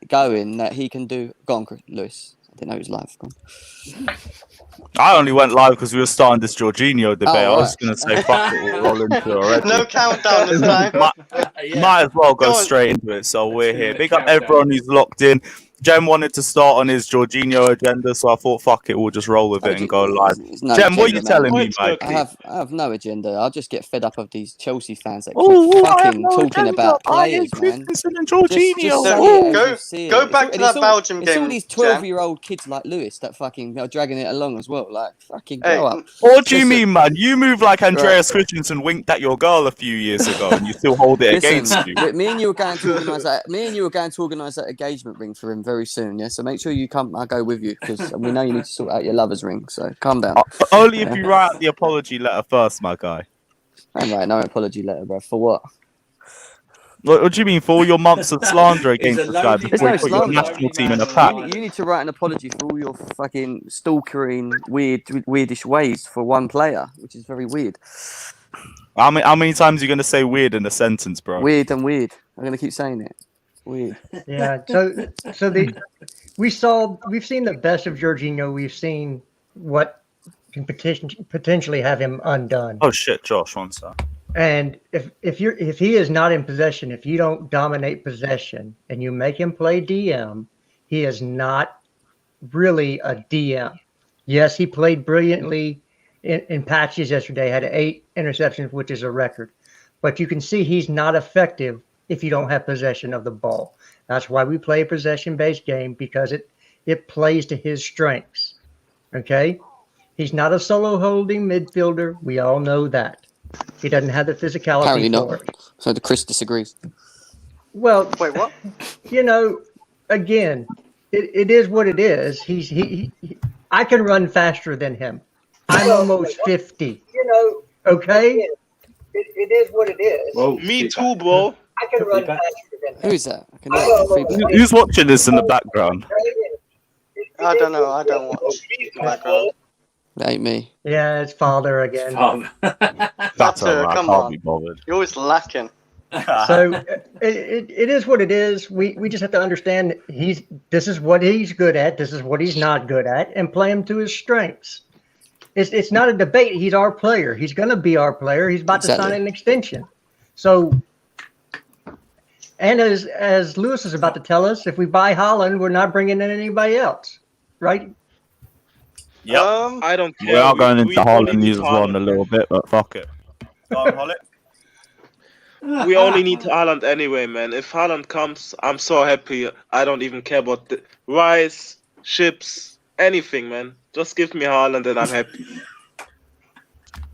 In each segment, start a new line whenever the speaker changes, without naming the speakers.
going that he can do. Go on, Lewis. I didn't know he was live. Go on.
I only went live because we were starting this Jorginho debate.
Oh,
I was
right.
going to say, fuck it, we'll roll into it already.
No countdown this time.
Might as well go straight into it, so we're here. Big up everyone who's locked in. Jem wanted to start on his Jorginho agenda, so I thought, fuck it, we'll just roll with it and go live.
No
Jem, what are
agenda,
you telling
man.
me, mate?
I have no agenda. I'll just get fed up of these Chelsea fans that keep fucking talking about players, man.
Christensen and Jorginho.
Just say it as you see
Go
it.
back to that Belgium game.
It's all these 12-year-old kids like Lewis that fucking are dragging it along as well. Like, fucking grow up.
What do you mean, man? You move like Andreas Christensen winked at your girl a few years ago, and you still hold it against you.
Me and you were going to organise that. Me and you were going to organise that engagement ring for him very soon. Yeah, so make sure you come. I'll go with you because we know you need to sort out your lover's ring. So calm down.
Only if you write the apology letter first, my guy.
I'm right. No apology letter, bro. For what?
What do you mean for all your months of slander against the guy before you put your national team in a pack?
You need to write an apology for all your fucking stalkering, weirdish ways for one player, which is very weird.
How many times are you going to say weird in a sentence, bro?
Weird and weird. I'm going to keep saying it. Weird.
Yeah. We've seen the best of Jorginho. We've seen what can potentially have him undone.
Oh shit, Josh, one sec.
And if he is not in possession, if you don't dominate possession and you make him play DM, he is not really a DM. Yes, he played brilliantly in patches yesterday, had 8 interceptions, which is a record. But you can see he's not effective if you don't have possession of the ball. That's why we play a possession-based game, because it plays to his strengths. Okay? He's not a solo holding midfielder. We all know that. He doesn't have the physicality.
Apparently not.
For it.
So Chris disagrees.
Well,
wait, what?
Again, it is what it is. I can run faster than him. I'm almost 50. Okay? It is what it is.
Whoa, me too, bro.
I can run faster than him.
Who is that?
Who's watching this in the background?
I don't know. I don't watch the background.
That ain't me.
Yeah, it's father again.
That's alright.
Come
I'll
on.
be bothered.
You're always lacking.
So it is what it is. We just have to understand this is what he's good at. This is what he's not good at, and play him to his strengths. It's not a debate. He's our player. He's going to be our player. He's about to sign an extension. So, and as Lewis is about to tell us, if we buy Haaland, we're not bringing in anybody else, right?
Yeah,
I don't care.
We are going into Haaland news as well in a little bit, but fuck it. Go on, Holly.
We only need Haaland anyway, man. If Haaland comes, I'm so happy. I don't even care about the rice, chips, anything, man. Just give me Haaland and I'm happy.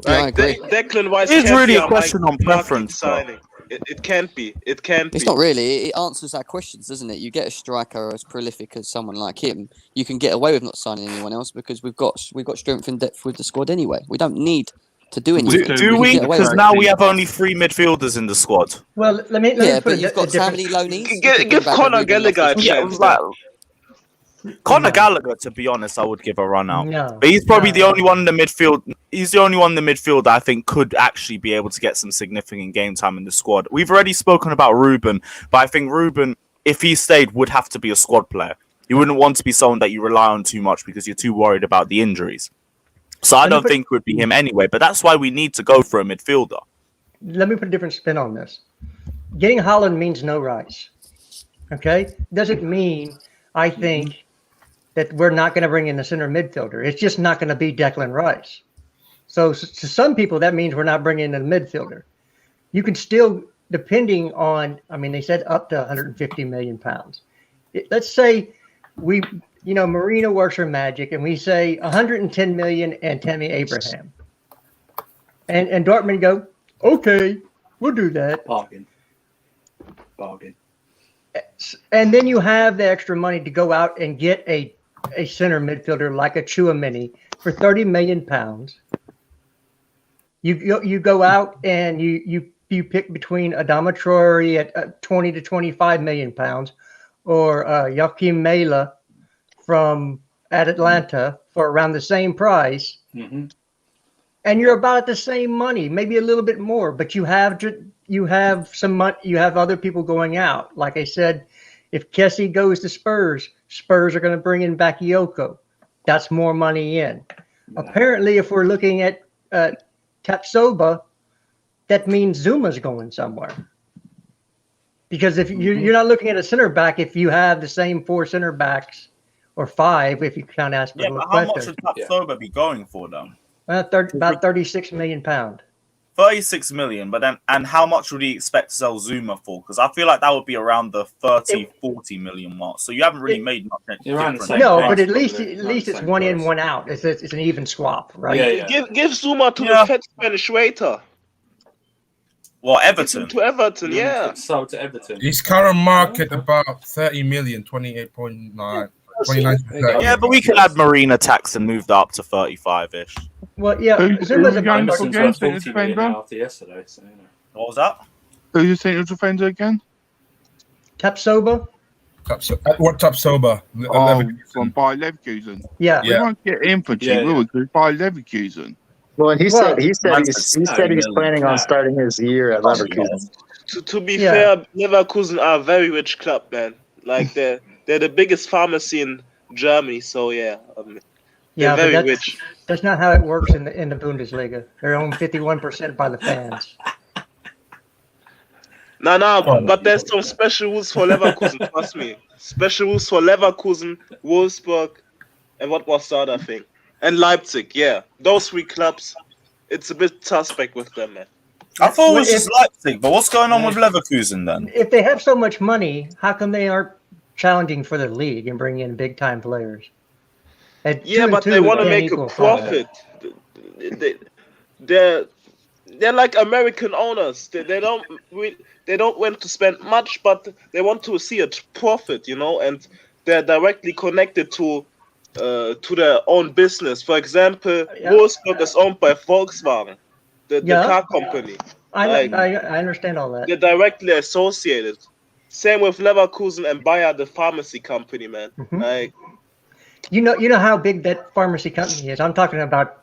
Yeah, I agree.
Declan Rice.
It's really a question on preference,
signing. It can't be. It can't be.
It's not really. It answers our questions, doesn't it? You get a striker as prolific as someone like him, you can get away with not signing anyone else because we've got strength and depth with the squad anyway. We don't need to do anything.
Do we? Because now we have only 3 midfielders in the squad.
Well, let me
but you've got how many loanees?
Give Conor Gallagher a chance.
Conor Gallagher, to be honest, I would give a run out.
No,
but he's probably the only one in the midfield. He's the only one in the midfield that I think could actually be able to get some significant game time in the squad. We've already spoken about Ruben, but I think Ruben, if he stayed, would have to be a squad player. You wouldn't want to be someone that you rely on too much because you're too worried about the injuries. So I don't think it would be him anyway, but that's why we need to go for a midfielder.
Let me put a different spin on this. Getting Haaland means no Rice. Okay? Doesn't mean, I think, that we're not going to bring in the center midfielder. It's just not going to be Declan Rice. So to some people, that means we're not bringing in a midfielder. You can still, depending on, they said up to 150 million pounds. Let's say Marina works her magic, and we say 110 million and Tammy Abraham. And Dortmund go, okay, we'll do that.
Bargain.
And then you have the extra money to go out and get a center midfielder like a Chouameni for 30 million pounds. You go out and you pick between Adama Traore at 20 to 25 million pounds or Joachim Mela at Atlanta for around the same price.
Mm-hmm.
And you're about at the same money, maybe a little bit more, but you have some money, you have other people going out. Like I said, If Kessie goes to Spurs, Spurs are going to bring in Bakayoko. That's more money in. Apparently, if we're looking at Tapsoba, that means Zuma's going somewhere. Because if you're not looking at a center back, if you have the same 4 center backs or 5, if you count
Yeah,
Asper,
but how much would Tapsoba be going for though?
about 36 million pound.
36 million, but then, and how much would he expect to sell Zuma for? Because I feel like that would be around the 40 million mark. So you haven't really made much difference.
No, but at least it's one in, one out. It's an even swap, right?
Yeah. Give Zuma to the fat Spanish waiter.
Well, Everton.
To Everton, yeah.
Sold to Everton.
His current market about 30 million, 28.9. 29
Yeah, but we could add marina tax and move that up to 35-ish.
Well, yeah. Zuma's a
going
Everton's
for
worth
games
40
in
million
Spain,
after yesterday, so you know.
What was that?
Who you think was defender again?
Tapsoba?
What Tapsoba?
From Bayer Leverkusen.
Yeah.
We won't get him for cheap, will we? Because Bayer Leverkusen.
Well, and he said
he's
planning on starting his year at Leverkusen.
To be fair, Leverkusen are a very rich club, man. Like they're the biggest pharmacy in Germany, so yeah. They're very rich.
That's not how it works in the Bundesliga. They're owned 51% by the fans.
No, but there's some special rules for Leverkusen, trust me. Special rules for Leverkusen, Wolfsburg, and what was the other thing? And Leipzig, yeah. Those 3 clubs, it's a bit suspect with them, man.
I thought it was just Leipzig, but what's going on with Leverkusen then?
If they have so much money, how come they aren't challenging for the league and bringing in big-time players? But
they want to make a profit. They're like American owners. They don't want to spend much, but they want to see a profit, you know, and they're directly connected to their own business. For example, Wolfsburg is owned by Volkswagen, the car company.
I understand all that.
They're directly associated. Same with Leverkusen and Bayer, the pharmacy company, man.
Mm-hmm.
Like,
you know how big that pharmacy company is. I'm talking about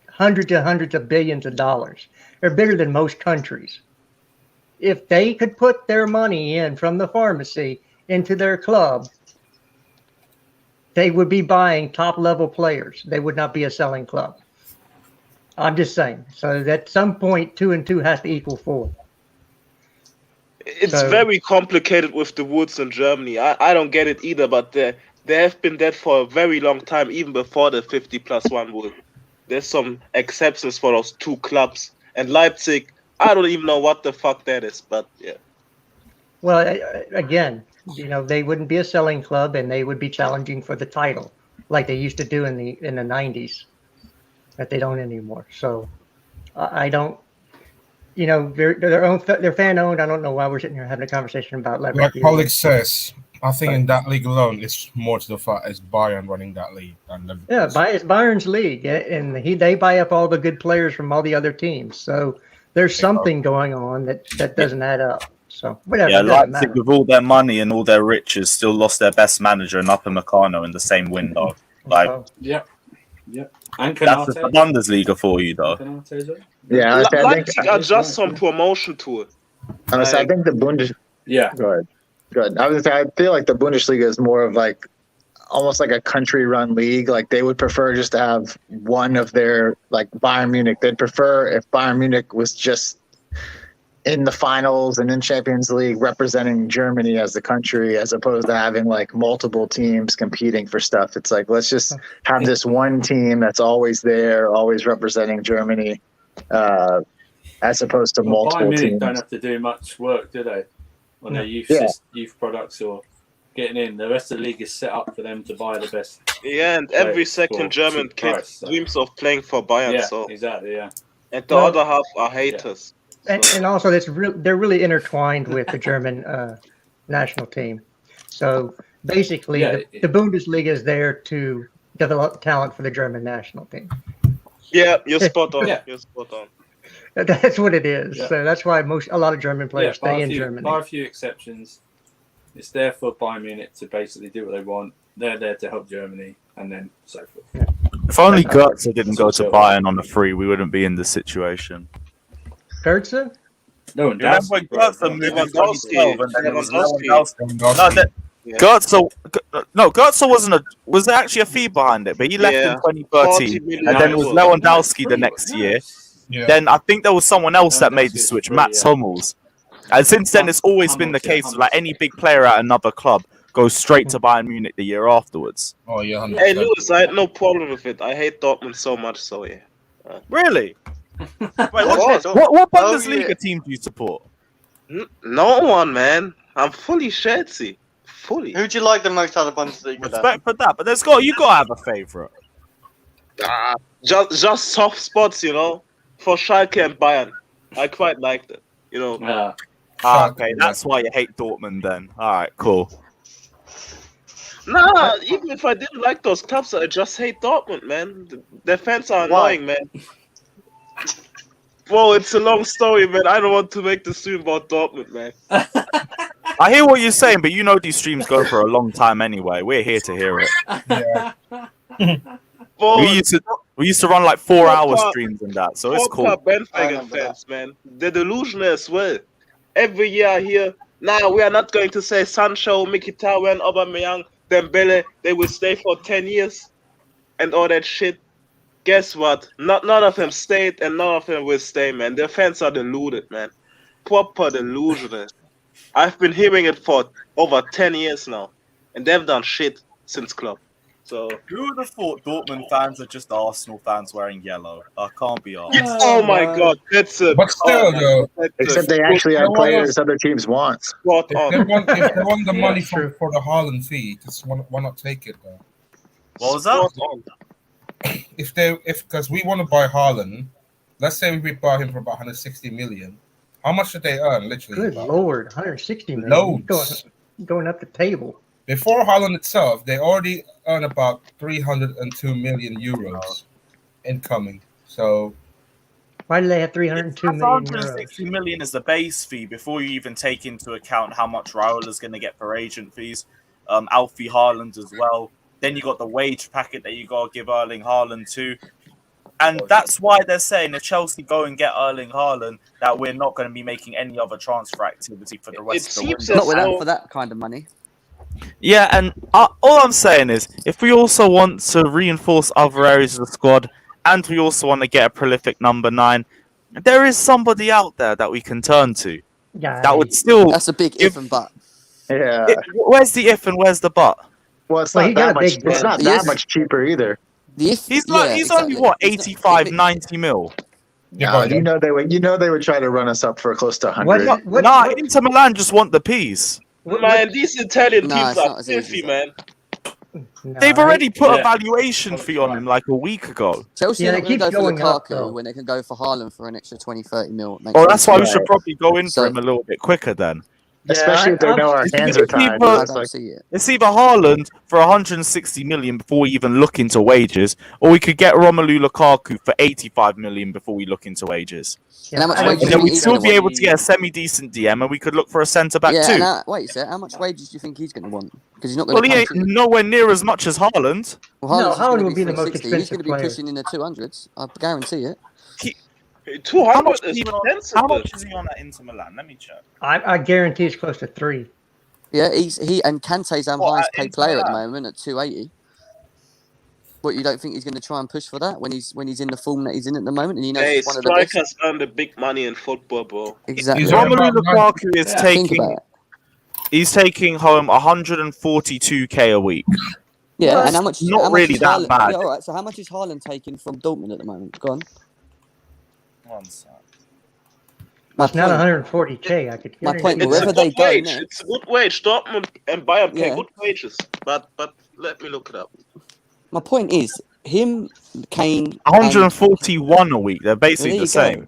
hundreds of billions of dollars. They're bigger than most countries. If they could put their money in from the pharmacy into their club, they would be buying top-level players. They would not be a selling club. I'm just saying. So at some point, 2 and 2 has to equal 4.
It's very complicated with the woods in Germany. I don't get it either, but they have been dead for a very long time, even before the 50+1 rule. There's some exceptions for those 2 clubs. And Leipzig, I don't even know what the fuck that is, but yeah.
Well, again, you know, they wouldn't be a selling club, and they would be challenging for the title, like they used to do in the 90s, that they don't anymore. So I don't, you know, they're fan owned. I don't know why we're sitting here having a conversation about Leverkusen.
Like Pollock says, I think in that league alone, it's more to the fact it's Bayern running that league than Leverkusen.
Yeah, it's Bayern's league, and they buy up all the good players from all the other teams. So there's something going on that doesn't add up. So whatever.
Yeah, Leipzig with all their money and all their riches still lost their best manager in Upper Meccano in the same window. Like,
Yep. And
that's the Bundesliga for you, though.
Yeah,
Leipzig are just some promotion tool.
Honestly, I think the Bundes.
Yeah.
Good. I was gonna say, I feel like the Bundesliga is more of like almost like a country-run league. Like they would prefer just to have one of their, like Bayern Munich. They'd prefer if Bayern Munich was just in the finals and in Champions League representing Germany as the country, as opposed to having like multiple teams competing for stuff. It's like, let's just have this one team that's always there, always representing Germany, as opposed to multiple
Bayern Munich
teams.
don't have to do much work, do they? On their youth products or getting in. The rest of the league is set up for them to buy the best.
Yeah, and every second German kid dreams of playing for Bayern.
Yeah,
so
exactly, yeah.
And the other half are haters.
Yeah. And also, they're really intertwined with the German national team. So basically, the Bundesliga is there to develop talent for the German national team.
Yeah, you're spot on. You're spot on.
That's what it is. Yeah. So that's why a lot of German players stay in Germany.
By a few exceptions, it's there for Bayern Munich to basically do what they want. They're there to help Germany, and then so forth. Yeah.
If only Götze didn't go to Bayern on a free, we wouldn't be in this situation.
Götze?
Remember when Götze moved in 2012 and then it was Lewandowski?
Yeah.
Götze was there actually a fee behind it, but he left in 2013, and then it was Lewandowski the next year.
Yeah.
Then I think there was someone else that made the switch, Mats Hummels. And since then, it's always been the case of like any big player at another club goes straight to Bayern Munich the year afterwards.
Oh yeah. 100%.
Hey Lewis, I had no problem with it. I hate Dortmund so much, so yeah.
Really? Wait, what Bundesliga team do you support?
No one, man. I'm fully Chelsea. Fully.
Who do you like the most out of Bundesliga?
Respect for that, but you gotta have a favourite.
Just soft spots, you know, for Schalke and Bayern. I quite liked it, you know.
Yeah.
Okay, that's why you hate Dortmund then. All right, cool.
Nah, even if I didn't like those clubs, I just hate Dortmund, man. Their fans are annoying, man. Whoa, it's a long story, man. I don't want to make the stream about Dortmund, man.
I hear what you're saying, but you know these streams go for a long time anyway. We're here to hear it.
Yeah.
Whoa,
We used to run like 4-hour streams and that, so it's cool.
Bandwagon fans, man. They're delusional as well. Every year I hear, nah, we are not going to say Sancho, Mkhitaryan, Aubameyang, Dembele. They will stay for 10 years and all that shit. Guess what? None of them stayed and none of them will stay, man. Their fans are deluded, man. Proper delusional. I've been hearing it for over 10 years now, and they've done shit since club. So
who would have thought Dortmund fans are just Arsenal fans wearing yellow? I can't be honest.
Oh my god, that's it.
But still, though,
Except they actually are players other teams want.
Spot
if
on.
they want the money for the Haaland fee, just why not take it though?
What was that?
Spot on.
Because we want to buy Haaland, let's say we buy him for about 160 million. How much should they earn? Literally,
Good lord, 160 million.
Loads.
Going up the table.
Before Haaland itself, they already earn about 302 million euros incoming. So
why do they have 302 million euros?
160 million is the base fee before you even take into account how much Raul is going to get for agent fees, Alfie Haaland as well. Then you got the wage packet that you got to give Erling Haaland to. And that's why they're saying if Chelsea go and get Erling Haaland, that we're not going to be making any other transfer activity for the rest of the window.
Not without for that kind of money.
Yeah, and all I'm saying is, if we also want to reinforce other areas of the squad, and we also want to get a prolific number 9, there is somebody out there that we can turn to.
Yeah,
That would still.
That's a big if and but.
Yeah.
Where's the if and where's the but?
Well, it's
Well,
not
he got
that
a
much.
big
It's not
bill.
that
Yes.
much cheaper either.
The if,
He's
yeah,
only
exactly.
what,
It's
85, 90 mil.
yeah,
You know they would. You know they would try to run us up for close to 100.
Nah, Inter Milan just want the piece.
Man, these Italian
Nah,
teams
it's
are
not as easy
filthy,
as
man.
No,
They've already put a
Yeah.
valuation fee on him like a week ago.
Chelsea
Yeah,
are
they
not going
keep
to go for
going up, though.
Lukaku when they can go for Haaland for an extra 20, 30 mil. It makes
Oh, that's
sense.
why we should
Right.
probably go in
So-
for him a little bit quicker then.
Especially if they know our hands are tied.
people-
I
It's
don't
like,
see it.
It's either Haaland for 160 million before we even look into wages, or we could get Romelu Lukaku for 85 million before we look into wages.
And how much
And
wages
And
do
then
you think
we'd
he's
still
going
be
to
able
want?
to get a semi-decent DM, and we could look for a centre-back
Yeah,
too.
and wait a sec. How much wages do you think he's going to want? Because he's not going
Well,
to
he ain't nowhere near as much as Haaland.
Well,
No,
Haaland's
Haaland
going
would
to
be
be
the most
360. He's going
expensive
to be
player.
pushing in the 200s. I guarantee it.
200
How much
is
is he on?
expensive.
How much is he on at Inter Milan? Let me check.
I guarantee it's close to 3.
Yeah, he and Kante's our
What,
highest
at
paid
Inter
player at the
Milan?
moment at 280. What, you don't think he's going to try and push for that when he's in the form that he's in at the moment and he knows
Hey,
he's one of the best?
strikers earn the big money in football, bro.
Exactly.
He's on
Romelu
about
Lukaku is
Yeah.
Think
taking.
about it.
He's taking home 142k a week.
Yeah,
Well,
and how much?
it's not
how much
really
is
that
Haaland,
bad.
Yeah, all right. So how much is Haaland taking from Dortmund at the moment? Go on.
One sec.
My
It's not
point.
140K. I could.
My point,
guarantee
It's
wherever
a
they
good
go
wage.
next.
It's a good wage. Dortmund and Bayern pay
Yeah.
good wages. But let me look it up.
My point is him, Kane,
141 a week. They're
Well,
basically
there
the
you
same.
go.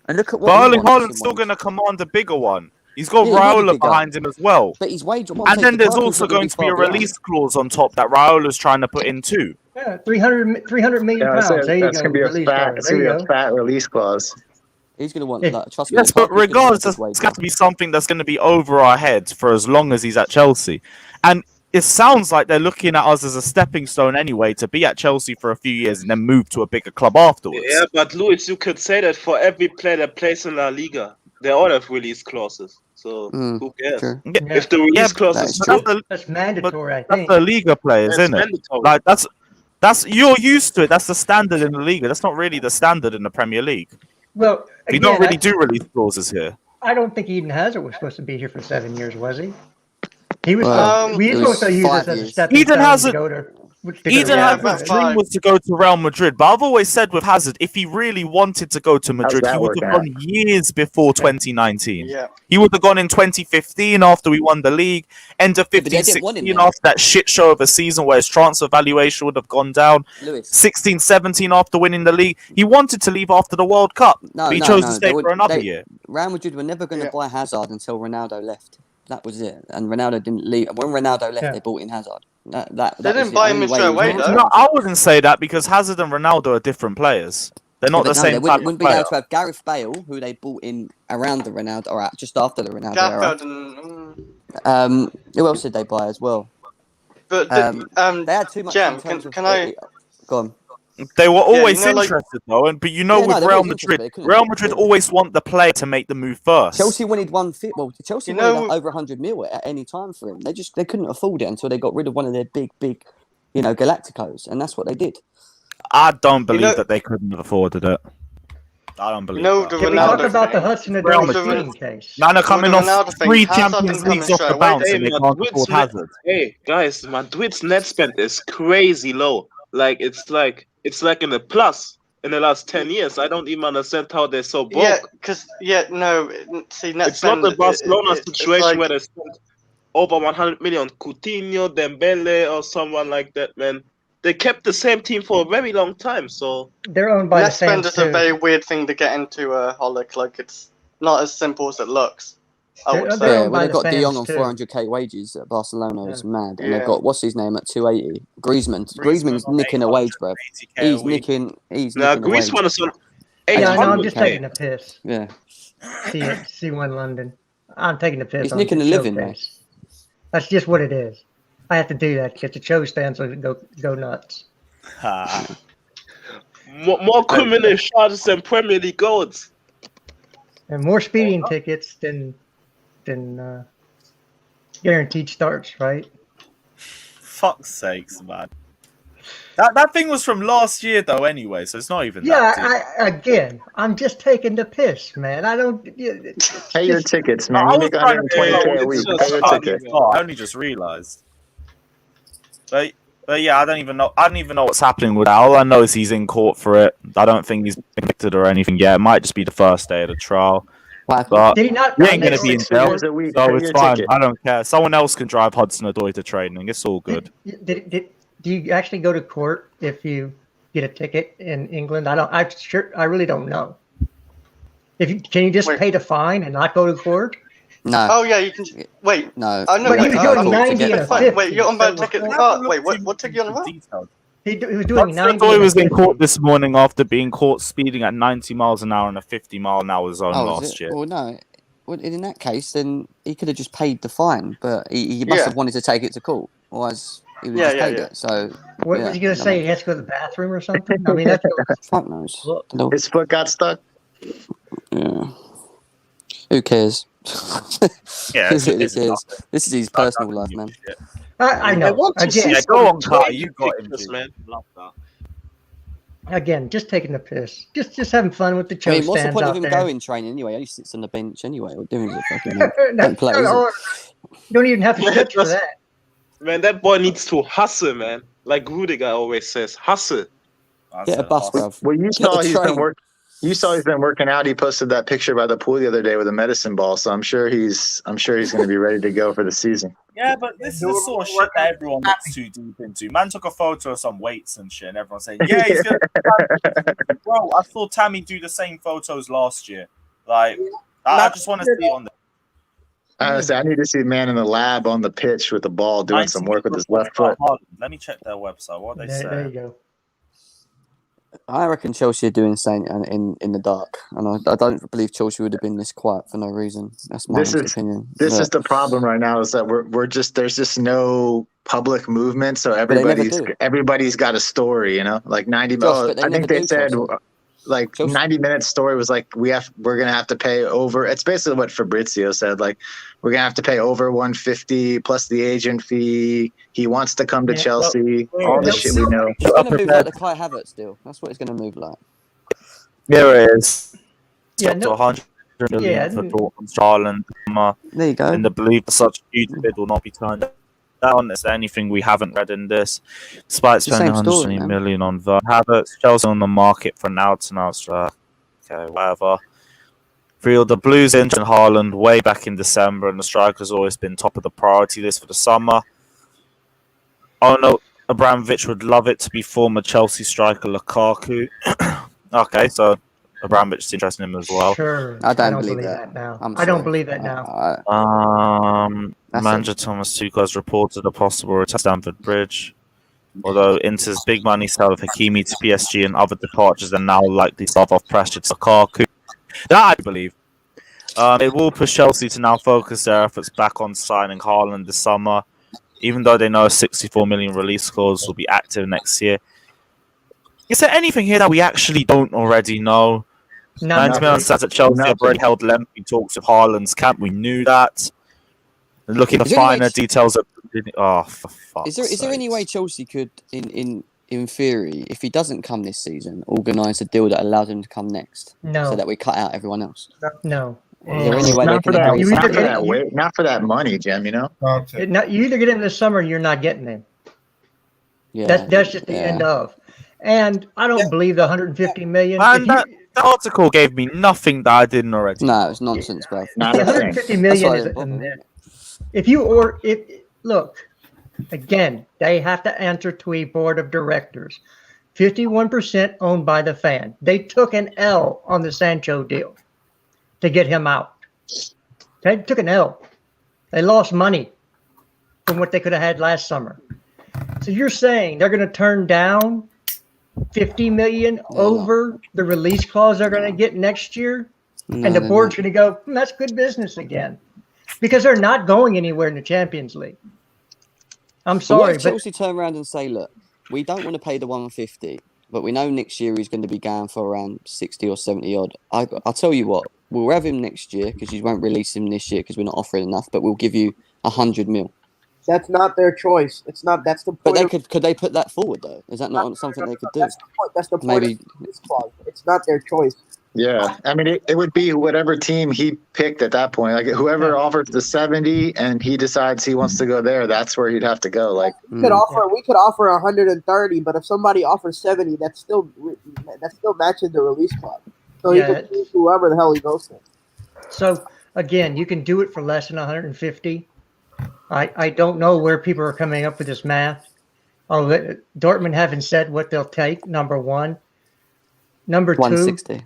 And look at what
But
he
Erling
wants
Haaland's
in
still
wage.
going to command a bigger one. He's got
Yeah, he will be
Raiola
bigger.
behind him as well.
But his wage,
And then there's also going to be a release clause on top that Raiola's trying to put in too.
Yeah, 300 million
yeah,
pounds. There you
that's
go.
gonna be a
Release
fat.
clause.
It's
There
gonna
you
be
go.
a fat release clause.
He's going to want,
Yeah.
like, trust me.
Yes, but
Lukaku's gonna want
regardless,
his
that's
wage.
got to be something that's going to be over our heads for as long as he's at Chelsea. And it sounds like they're looking at us as a stepping stone anyway to be at Chelsea for a few years and then move to a bigger club afterwards.
Yeah, but Luis, you could say that for every player that plays in La Liga. they all have release clauses. So who cares?
True.
If the release clause
that
is
is
good,
true.
That's mandatory, I
That's
think.
the Liga players,
that's
isn't it?
mandatory.
Like that's you're used to it. That's the standard in the Liga. That's not really the standard in the Premier League.
Well,
We
again,
don't really do release clauses here.
I don't think Eden Hazard was supposed to be here for 7 years, was he? He was.
Well,
We
it
were supposed
was
to use
5
this as a
years.
stepping
Eden
stone
Hazard-
to go to.
Eden
Yeah,
Hazard's
about
dream
5.
was to go to Real Madrid, but I've always said with Hazard, if he really wanted to go to Madrid,
that
he would
work
have
out?
gone years before 2019.
Yeah.
He would have gone in 2015 after we won the league, end of
Yeah, but they
15,
didn't want him
16
then.
after that shit show of a season where his transfer valuation would have gone down.
Lewis.
16, 17 after winning the league. He wanted to leave after the World Cup, but he chose to stay for another year.
Real Madrid were never going to
Yeah.
buy Hazard until Ronaldo left. That was it. And Ronaldo didn't leave. When Ronaldo left,
Yeah.
they bought in Hazard. That
They
was
didn't
the
buy him
only
in
way
straight
he was
away,
meant
though.
to
No,
go.
I wouldn't say that because Hazard and Ronaldo are different players. They're not
Yeah,
the
but no,
same
they
type
wouldn't,
of
wouldn't be
player.
able to have Gareth Bale, who they bought in around the Ronaldo, or just after the Ronaldo
Gareth
era.
Bale didn't.
Who else did they buy as well?
But
They had too much.
Jam,
in terms
can
of,
I?
Go on.
They were always
like-
interested though, but
Yeah, no,
with
they're
Real
always interested,
Madrid,
but they couldn't
Real
do it.
Madrid always want the player to make the move first.
Chelsea wanted Chelsea
You
wanted
know-
over 100 mil at any time for him. They couldn't afford it until they got rid of one of their big, Galacticos, and that's what they did.
I don't believe
know-
that they couldn't have afforded it. I don't believe
know
that.
the
Can we talk
Ronaldo
about the
thing.
Hudson
Real
Odoi
Madrid.
cheating case?
Nana coming off
Ronaldo thing,
3
Hazard
Champions
didn't come
Leagues
in
off the
straight away.
bounce
Hey,
and they can't
Madrid's
afford
net-
Hazard.
Hey guys, Madrid's net spend is crazy low. It's like in the plus in the last 10 years. I don't even understand how they're so broke.
Yeah, because see, net
It's not
spend,
the Barcelona
it's
situation
like-
where they spent over 100 million. Coutinho, Dembele, or someone like that, man. They kept the same team for a very long time. So
They're owned by
net
the
spend
fans
is a
too.
very weird thing to get into, Holic. Like, it's not as simple as it looks. I would
They're
say.
Yeah,
owned
well,
by
they've
the
got De Jong
fans
on
too.
400k wages at Barcelona. It's mad, and
Yeah.
they've got what's his name at 280. Griezmann's
on
nicking a wage, bruv.
80K a
He's
week.
He's
now
nicking a wage.
Griezmann is on
Yeah, I know. I'm
800K.
just taking a piss.
Yeah,
C1 London. I'm taking a piss.
He's
on
nicking
the
a living,
showcase. That's just what it is. I have to do that because the show stands will go nuts.
more criminal charges than Premier League goals.
And more speeding tickets than guaranteed starts, right?
Fuck's sakes, man. That thing was from last year though, anyway, so it's not even
Yeah,
that deep.
I'm just taking the piss, man. I don't.
Pay your tickets, man.
I
You
was
make
trying to
120K a week. Pay your ticket.
I only just realised. But yeah, I don't even know what's happening with that. All I know is he's in court for it. I don't think he's been convicted or anything yet. It might just be the first day of the trial. But
Did he not?
he ain't gonna be in jail,
a week.
so
Pay
it's
your
fine.
ticket.
I don't care. Someone else can drive Hudson Odoi to training. It's all good.
Do you actually go to court if you get a ticket in England? I really don't know. Can you just
Wait.
pay the fine and not go to court?
no,
Oh yeah, you can. Wait.
no.
Oh, no,
But he was
you
doing
have to
90
get
and
the
a
fine.
50.
Wait, you're on about
So
ticket.
it
Oh, wait, what ticket you on about?
He was doing
Hudson
90.
Odoi
and
was
a
in
50.
court this morning after being caught speeding at 90 miles an hour in a 50-mile-an-hour zone
Oh,
last
is it?
year.
Well, no. Well, in that case, then he could have just paid the fine, but he must
Yeah.
have wanted to take it to court, otherwise he would
Yeah,
just
yeah,
paid
yeah.
it. So
What was he going to say? He has to go to the bathroom or something? I mean, that's
fuck knows. No,
His foot got stuck.
yeah. Who cares?
Yeah,
this
it's
is his personal life, man.
I
I
know.
want to see
Again,
Yeah,
some
go on, Carter.
crazy
You got him,
pictures,
dude.
man.
Love that.
again, just taking the piss. Just having fun with the
I
show
mean, what's the
stands
point of
out
him
there.
going training anyway? He sits on the bench anyway, or doing the fucking
No,
don't play, is it?
you don't even have to stretch for that.
Man, that boy needs to hustle, man. Like Rudiger always says, hustle.
Get a bus, bruv.
Well, you
Get
saw
the
he's
train.
been working. You saw he's been working out. He posted that picture by the pool the other day with a medicine ball. So I'm sure he's going to be ready to go for the season.
Yeah, but this is the sort of shit that everyone gets too deep into. Man took a photo of some weights and shit, and everyone's saying, yeah, he's going to... Bro, I saw Tammy do the same photos last year. Like, I just want to see it on the...
Honestly, I need to see a man in the lab on the pitch with the ball doing some work with his left foot.
Let me check their website. What they
There you
say.
go.
I reckon Chelsea are doing insane in the dark, and I don't believe Chelsea would have been this quiet for no reason. That's my opinion.
This is the problem right now is that we're just there's just no public movement, so
they never
everybody's
do.
everybody's got a story, you know, like 90.
Josh, but they
I think
never
they
do,
said
Chelsea.
like 90-minute story was like we're gonna have to pay over. It's basically what Fabrizio said. Like we're gonna have to pay over 150 plus the agent fee. He wants to come to Chelsea. All the shit we know.
It's gonna move like the Kai Havertz deal. That's what it's gonna move like.
There it is.
Yeah,
Up to 100 million for Dortmund, Haaland.
There you go.
In the belief that such a huge bid will not be turned down. Is there anything we haven't read in this? Despite spending 120 million on Havertz, Chelsea on the market for an out-and-out striker. Okay, whatever. Feel the Blues injured Haaland way back in December, and the striker's always been top of the priority list for the summer. Oh no, Abramovich would love it to be former Chelsea striker Lukaku. Okay, so Abramovich is interested in him as well.
Sure.
I don't believe that
now.
I'm
I don't
sorry.
believe that now.
Manager Thomas Tuchel has reported a possible return to Stamford Bridge. Although Inter's big money sale of Hakimi to PSG and other departures are now likely to start off pressure to Lukaku. That I believe. It will push Chelsea to now focus their efforts back on signing Haaland this summer, even though they know a 64 million release clause will be active next year. Is there anything here that we actually don't already know? 90 million says that Chelsea have already held lengthy talks with Haaland's camp. We knew that. And looking at the finer details of for fuck's sake.
Is there any way Chelsea could, in theory, if he doesn't come this season, organise a deal that allows him to come next?
No.
So that we cut out everyone else?
No.
Is there any way
not
they
for
can
that, not for that money, Jim, you know?
You either get him this summer or you're not getting him.
Yeah.
That's just the end of. And I don't believe the 150 million.
And that article gave me nothing that I didn't already.
No, it's nonsense, bro.
Not
the
a thing.
150 million is a myth. Look, again, they have to answer to a board of directors. 51% owned by the fan. They took an L on the Sancho deal to get him out. They took an L. They lost money from what they could have had last summer. So you're saying they're going to turn down 50 million over the release clause they're going to get next year? And the board's going to go, that's good business again. Because they're not going anywhere in the Champions League. I'm sorry.
What if Chelsea turn around and say, look, we don't want to pay the 150, but we know next year he's going to be going for around 60 or 70 odd. I'll tell you what, we'll have him next year because you won't release him this year because we're not offering enough, but we'll give you 100 mil.
That's not their choice. It's not. That's the point.
But they could they put that forward though? Is that not something they could do?
That's the point. That's the point.
Maybe.
Of this clause. It's not their choice.
Yeah, I mean, it would be whatever team he picked at that point. Like whoever offers the 70 and he decides he wants to go there, that's where he'd have to go. Like
we could offer 130, but if somebody offers 70, that still matches the release clause. So he can choose whoever the hell he goes to.
So again, you can do it for less than 150. I don't know where people are coming up with this math. Dortmund haven't said what they'll take. Number one. Number two.
160.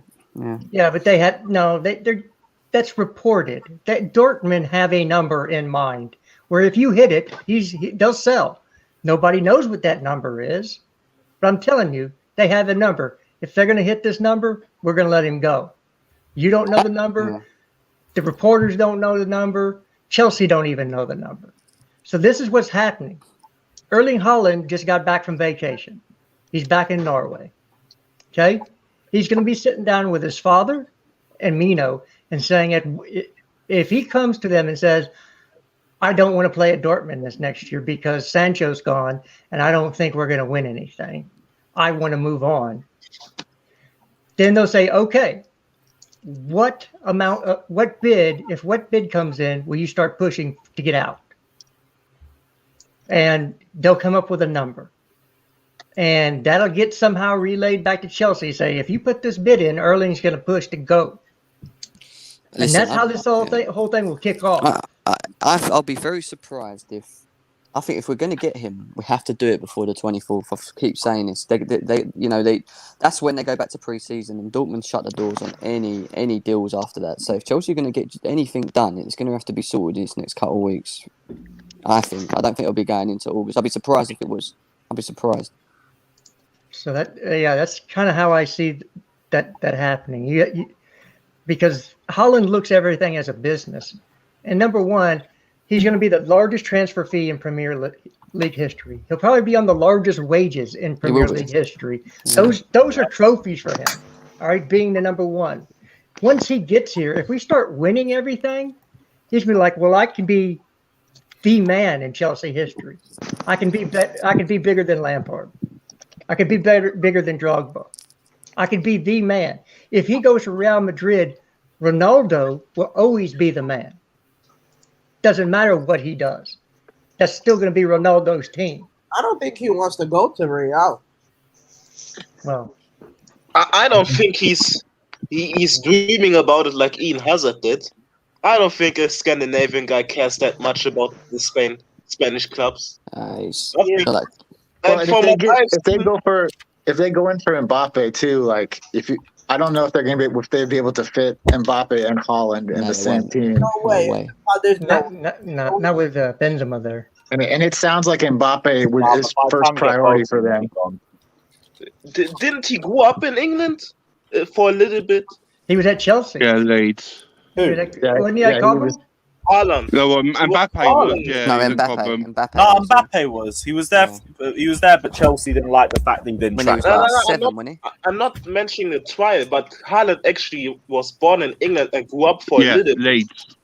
Yeah, but they had that's reported. That Dortmund have a number in mind where if you hit it, they'll sell. Nobody knows what that number is, but I'm telling you, they have a number. If they're going to hit this number, we're going to let him go. You don't know the number.
Yeah.
The reporters don't know the number. Chelsea don't even know the number. So this is what's happening. Erling Haaland just got back from vacation. He's back in Norway. Okay? He's going to be sitting down with his father and Mino and saying if he comes to them and says, I don't want to play at Dortmund this next year because Sancho's gone and I don't think we're going to win anything. I want to move on. Then they'll say, okay, what bid comes in, will you start pushing to get out? And they'll come up with a number. And that'll get somehow relayed back to Chelsea. Say, if you put this bid in, Erling's going to push to go. And that's how this whole thing will kick off.
I'll be very surprised I think if we're going to get him, we have to do it before the 24th. I keep saying this. That's when they go back to pre-season, and Dortmund shut the doors on any deals after that. So if Chelsea are going to get anything done, it's going to have to be sorted in this next couple of weeks. I don't think it'll be going into August. I'd be surprised if it was. I'd be surprised.
So that's kind of how I see that happening. Because Haaland looks at everything as a business, and number one, he's going to be the largest transfer fee in Premier League history. He'll probably be on the largest wages in Premier League history. Those are trophies for him. all right, being the number one. Once he gets here, if we start winning everything, he's be like, well, I can be the man in Chelsea history. I can be bigger than Lampard. I could be bigger than Drogba. I could be the man. If he goes to Real Madrid, Ronaldo will always be the man. Doesn't matter what he does. That's still going to be Ronaldo's team.
I don't think he wants to go to Real.
Well,
I don't think he's dreaming about it like Ian Hazard did. I don't think a Scandinavian guy cares that much about the Spanish clubs.
He's
I think-
like,
Well,
and
and
from what I've
if they
seen-
go in for Mbappe too, like I don't know if they'd be able to fit Mbappe and Haaland in
No,
the
they
same
won't.
team.
No way.
no way.
There's no.
not with Benzema there.
And it sounds like Mbappe
Nah,
is
but by the
first
time we get
priority
both,
for them.
he's gone.
Didn't he grow up in England for a little bit?
He was at Chelsea.
Yeah, Leeds.
He was at,
Yeah,
wasn't he
yeah,
at
he
Cobham?
was-
Haaland.
No, Mbappe was. Yeah,
No,
he didn't
Mbappe.
problem.
Mbappe.
No,
was,
Mbappe was. He was there. He was there, but Chelsea didn't like the fact that he didn't
when he
track
was
back.
like
I'm
7,
not-
wasn't he?
I'm not mentioning the trial, but Haaland actually was born in England and grew up for a
Yeah,
little bit.
Leeds.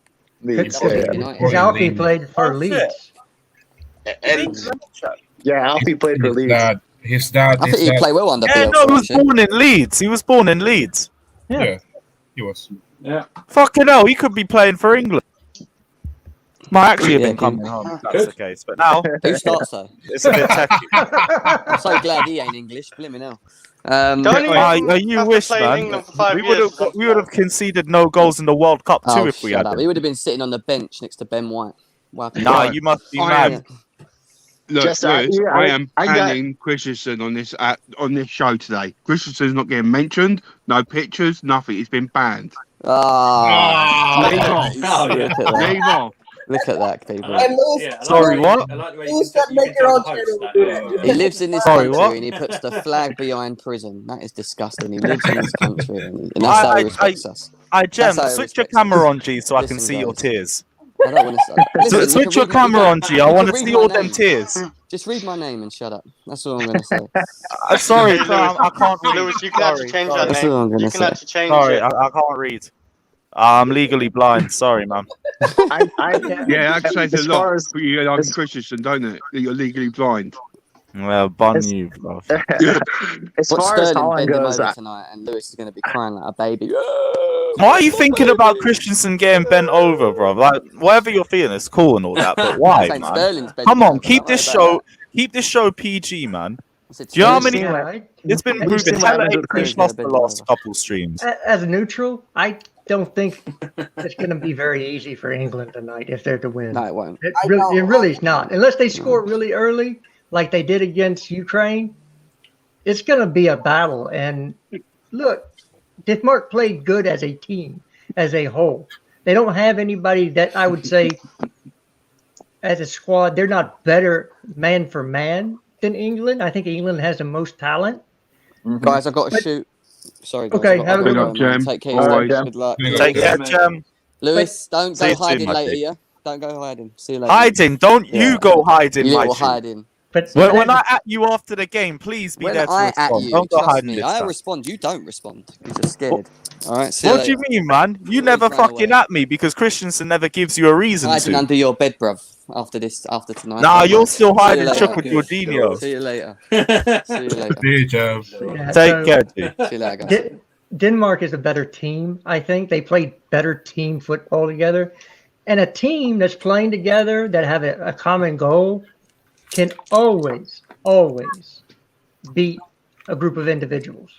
Leeds,
Because-
yeah.
United.
Because Alfie played for
Oh,
Leeds.
And
Yeah, Alfie played for Leeds.
His dad.
I think he'd play well under
Yeah,
Bielsa.
no, he was
actually.
born in Leeds. He was born in Leeds.
Yeah, he was.
Yeah.
Fucking hell, he could be playing for England. Might actually have
Yeah,
been coming home if that's the case, but now
Who starts though?
it's a bit techy.
I'm so glad he ain't English. Blimey now.
Don't even
You
have to
wish,
play in
man.
England for 5
We
years.
would have conceded no goals in the World Cup too
Oh,
if we
shut
had.
up.
him.
He would have been sitting on the bench next to Ben White. Wow.
Nah, you must be
I
mad.
Look,
Just,
Lewis,
yeah,
I am
I got-
panning Christensen on this show today. Christensen's not getting mentioned. No pictures. Nothing. It's been banned.
Ah,
Leave off.
Oh, yeah.
look at that.
Leave off.
Look at that, people.
And Lewis,
Yeah, I like
Sorry,
the way-
what?
I like the way
Lewis
you
said
can
make
tell
your own
the host
channel.
that, yeah.
He lives in this
Sorry,
country
what?
and he puts the flag behind prison. That is disgusting. He lives in this country and that's how he respects us.
Jem,
That's how he
switch your
respects us.
camera on, G, so I can
Listen,
see your
guys.
tears.
I don't want to say.
Switch your camera on, G. I want to see all them tears.
Just read my name and shut up. That's all I'm going to say.
Sorry,
Lewis,
I can't read.
Lewis, you can actually
Sorry,
change
sorry.
that
That's all I'm
name.
gonna
You can
say.
actually change
Sorry,
it.
I can't read. I'm legally blind. Sorry, man.
Yeah, that says
as
a lot
far as
for you, like
as-
Christensen, don't it? That you're legally blind.
Well, bun
It's-
you, bro.
as
What
far as
Sterling
Haaland
bend him
goes,
over tonight and Lewis is going to be crying like a baby.
Why are you thinking about Christensen getting bent over, bro? Like, whatever you're feeling, it's cool and all that, but why,
Saying
man?
Sterling's bent
Come
him
on,
over.
keep
Don't
this
worry about
keep this show PG, man.
that. I said
Do you know how
Sterling-
many-
Yeah, I-
It's been
Have you
proven
seen what
hella
happens with
English
Christensen?
lost the last couple streams.
As a neutral, I don't think it's going to be very easy for England tonight if they're to win.
No, it won't.
It
I
really,
know.
it really is not. Unless they score really early, like they did against Ukraine, it's going to be a battle. And look, Denmark played good as a team, as a whole. They don't have anybody that I would say, as a squad, they're not better man for man than England. I think England has the most talent.
Guys, I've got to
But-
shoot. Sorry, guys.
Okay,
I've
have a
got to
good
go,
one,
man.
Jem.
Take care.
All right,
guys.
Jem.
Good luck.
Take care, Jem.
Lewis, don't
See
go
you soon,
hiding
my
later,
G.
yeah? Don't go hiding. See you later.
Hiding, don't
Yeah.
you go hiding,
You
my
little
G.
hiding.
But
When I at you after the game, please be
When
there to
I at
respond.
you,
Don't go
trust
hiding
me,
this
I
time.
respond. You don't respond because you're scared. All right. See you
What do you
later.
mean, man? You
Always
never
run
fucking
away.
at me because Christensen never gives you a reason
Hiding
to.
under your bed, bruv. After tonight.
Nah,
Don't
you're
worry.
still
See you
hiding
later.
shook with your Dino.
See you later. See you later.
Dear Joe.
yeah,
Take
so-
care, G.
See you later, guys.
Denmark is a better team. I think they played better team football together. And a team that's playing together that have a common goal can always beat a group of individuals,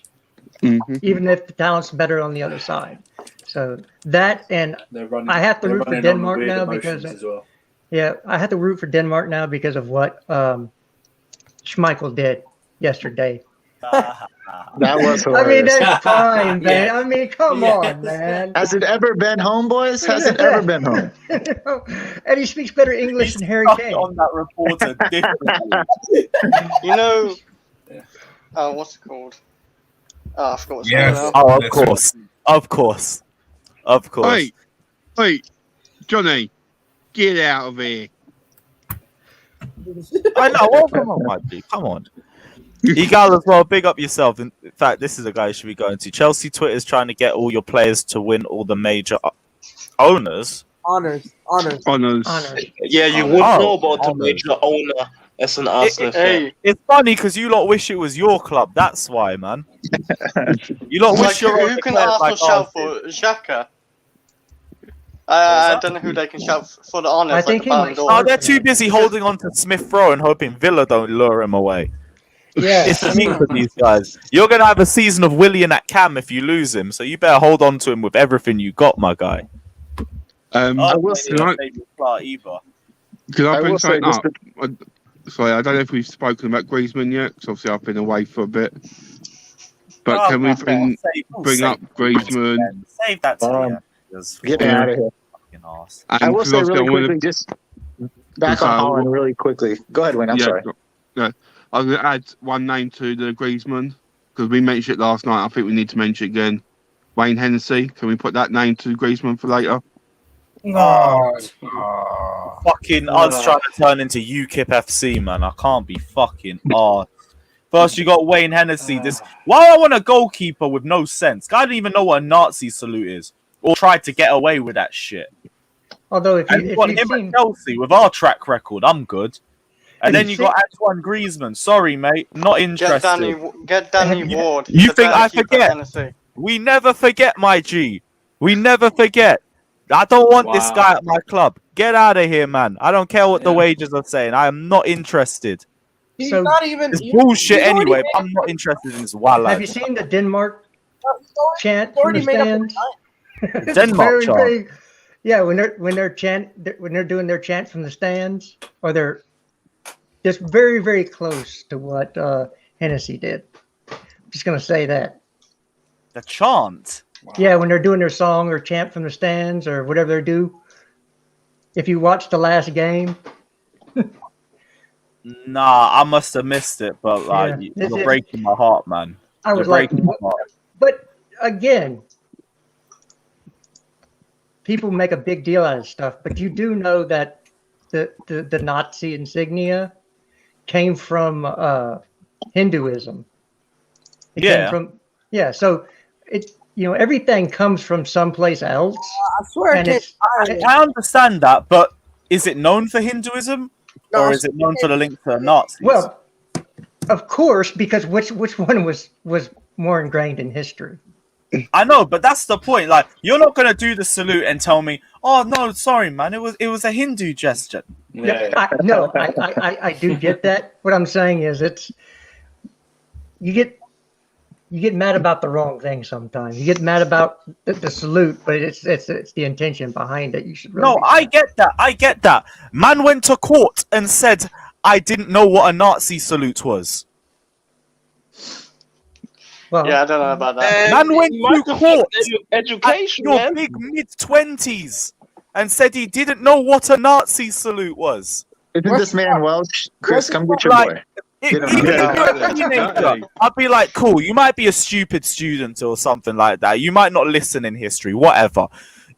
even if the talent's better on the other side. So that, and
They're running,
I have to
they're
root for
running on
Denmark
weird
now
emotions
because-
as well.
yeah, I have to root for Denmark now because of what Schmeichel did yesterday.
that was
I mean,
hilarious.
that's fine, man.
Yeah.
I mean, come
Yeah.
on, man.
Has it ever been home, boys? Has it ever been home?
And he speaks better English than Harry Kane.
On that reporter differently.
You know,
Yeah.
what's it called? Oh, I forgot what's
Yes.
called now.
Oh, of course. Of course. Of course.
Hey, Johnny, get out of here.
I know. Well, come on, my G. Come on. Egal as well, big up yourself. In fact, this is a guy you should be going to. Chelsea Twitter is trying to get all your players to win all the major owners.
Honors.
Yeah, you would know about the major owner as an Arsenal fan.
It's funny because you lot wish it was your club. That's why, man. You lot
Like,
wish your
who can Arsenal shout for? Xhaka? I don't know who they can shout for the honours.
I think
like
he
the Ballon
might-
d'Or.
Oh, they're too busy holding on to Smith Rowe and hoping Villa don't lure him away.
Yeah,
It's the thing for these guys. You're going to have a season of Willian at Cam if you lose him, so you better hold on to him with everything you got, my guy.
I will
say either.
Can I bring
will say
something up? Sorry, I don't know if we've spoken about Griezmann yet, because obviously I've been away for a bit. But can we bring up Griezmann?
Save that to the end.
Get out of here.
Fucking arse.
I will say really quickly, just back on Haaland really quickly. Go ahead, Wayne. I'm sorry.
No, I was going to add one name to the Griezmann, because we mentioned it last night. I think we need to mention it again. Wayne Hennessy. Can we put that name to Griezmann for later?
Fucking us trying to turn into UKIP FC, man. I can't be fucking arsed. First, you got Wayne Hennessy. Why I want a goalkeeper with no sense? Guy didn't even know what a Nazi salute is, or tried to get away with that shit.
Although if
And you got him at Chelsea with our track record, I'm good. And then you got Antoine Griezmann. Sorry, mate, not interested.
Get Danny Ward.
You think I forget? We never forget, my G. We never forget. I don't want this guy at my club. Get out of here, man. I don't care what the wages are saying. I am not interested.
He's
So-
not even.
It's bullshit anyway. But I'm not interested in this wild
have you seen the Denmark chant from
already
the
made up
stands? It's
Denmark chant?
Yeah, when they're doing their chant from the stands, or they're just very, very close to what Hennessy did. I'm just gonna say that.
The chant.
Yeah, when they're doing their song or chant from the stands or whatever they do. If you watch the last game,
Nah, I must have missed it. But like,
Yeah.
you're breaking my heart, man.
I was
You're
like,
breaking my
what?
heart.
But again, people make a big deal out of stuff, but you do know that the Nazi insignia came from Hinduism. It came from so it everything comes from someplace else.
I swear,
And it's
I understand that, but is it known for Hinduism,
No,
or is it known for the link to Nazis?
well, of course, because which one was more ingrained in history?
I know, but that's the point. Like, you're not gonna do the salute and tell me, "Oh no, sorry, man, it was a Hindu gesture."
I do get that. What I'm saying is, you get mad about the wrong thing sometimes. You get mad about the salute, but it's the intention behind it. You should really
No, I get that. Man went to court and said, "I didn't know what a Nazi salute was."
well,
Yeah, I don't know about that.
Man went to court
Education,
at your
man.
big mid-20s and said he didn't know what a Nazi salute was.
Isn't this man Welsh? Chris, come get your
Like,
boy.
Even
Get him.
if you're a opinionator, I'd be like, cool, you might be a stupid student or something like that. You might not listen in history, whatever.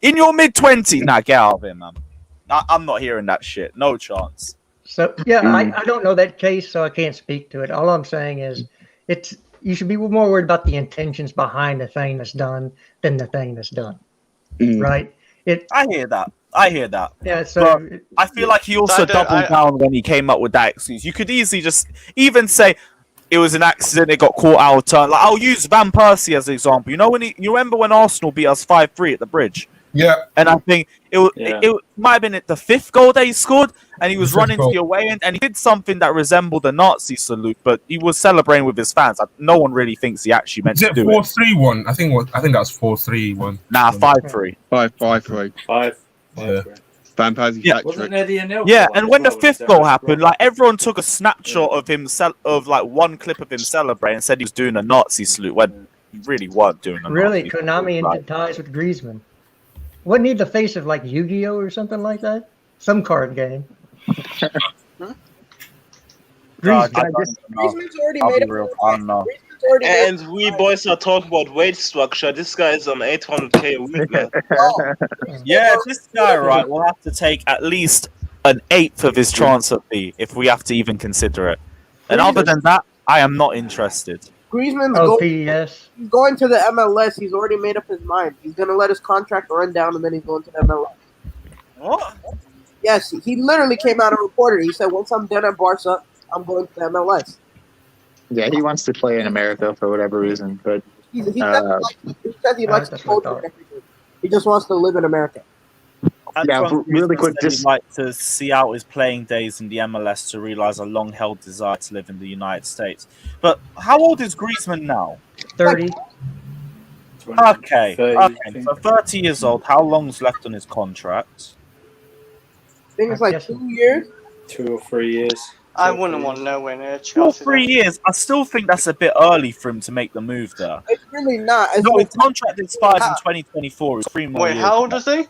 In your mid-20s, nah, get out of here, man. I'm not hearing that shit. No chance.
So yeah, I don't know that case, so I can't speak to it. All I'm saying is, you should be more worried about the intentions behind the thing that's done than the thing that's done, right?
I hear that.
Yeah. So
I feel like he also doubled down when he came up with that excuse. You could easily just even say it was an accident, it got caught out of turn. Like, I'll use Van Persie as an example. You know, you remember when Arsenal beat us 5-3 at the Bridge?
Yeah.
And I think it might have been the fifth goal that he scored, and he was running to the away end, and he did something that resembled a Nazi salute, but he was celebrating with his fans. No one really thinks he actually meant
Is
to
it
do it.
4-3-1? I think that was 4-3-1.
Nah, 5-3.
5-5-3.
5.
Yeah.
Van Persie
Yeah.
hat
Wasn't
trick.
there the Anelka
Yeah,
one
and
as
when the
well,
fifth
with
goal
Darren
happened,
Brown?
like everyone took a snapshot of him, of like one clip of him celebrating, and said he was doing a Nazi salute when he really weren't doing a
really,
Nazi
Konami
salute.
ended ties with Griezmann. Wasn't he the face of like Yu-Gi-Oh or something like that? Some card game.
God,
Griezmann.
I don't know.
Griezmann's already
I'll
made
be
up.
real, I don't know.
Griezmann's already made
And we boys are talking about wage structure. This guy is on 800k a week, man.
Yeah, this guy, right, will have to take at least an eighth of his transfer fee if we have to even consider it. And other than that, I am not interested.
Griezmann's
Oh,
going,
PES.
he's going to the MLS. He's already made up his mind. He's going to let his contract run down, and then he's going to the MLS.
What?
Yes, he literally came out and reported. He said, once I'm done at Barca, I'm going to the MLS.
Yeah, he wants to play in America for whatever reason, but
He says he likes the culture and everything. He just wants to live in America.
Antoine
really
Griezmann
quick,
said
just-
he'd like to see out his playing days in the MLS to realize a long-held desire to live in the United States. But how old is Griezmann now?
30.
Okay,
30,
okay. So 30 years old. How long's left on his contract?
I think it's like 2 years.
2 or 3 years.
I wouldn't want nowhere near
2 or
Chelsea.
3 years. I still think that's a bit early for him to make the move there.
It's really not. It's
No,
like,
his contract expires in 2024. It's 3 more
Wait,
years.
how old is he?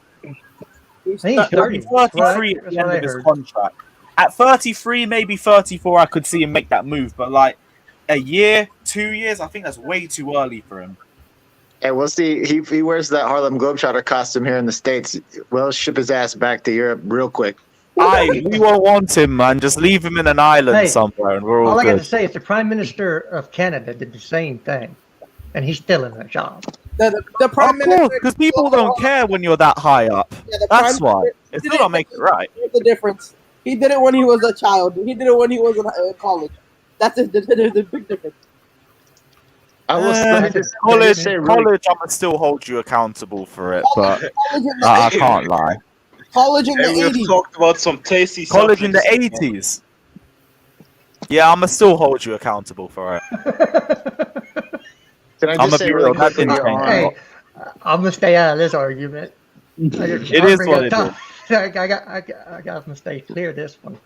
he's
I think
not-
he's 30.
He's 33 at
That's
the end
what I
of his
heard.
contract. At 33, maybe 34, I could see him make that move. But like a year, 2 years, I think that's way too early for him.
yeah, we'll see. If he wears that Harlem Globetrotter costume here in the States, we'll ship his ass back to Europe real quick.
We won't want him, man. Just leave him in an island
Hey,
somewhere, and we're all
All I got to
good.
say is the Prime Minister of Canada did the same thing, and he's still in that job.
the Prime
Of course,
Minister.
because people don't care when you're that high up.
Yeah, the
That's
Prime
why.
Minister
It's
did
still not make it right.
Here's the difference. He did it when he was a child. He did it when he was in college. That's the big difference.
I will
College,
say really-
college, I'm gonna still hold you accountable for it, but
College in the
I
80s.
can't lie.
College in the
And we've
80s.
talked about some tasty
College in the
subjects.
80s. Yeah, I'm gonna still hold you accountable for it.
Can I
I'm
just
a
say
be
really
real, that
quickly
didn't change.
on-
Hey, I'm gonna stay out of this argument.
It is what it is.
I got to stay clear of this one.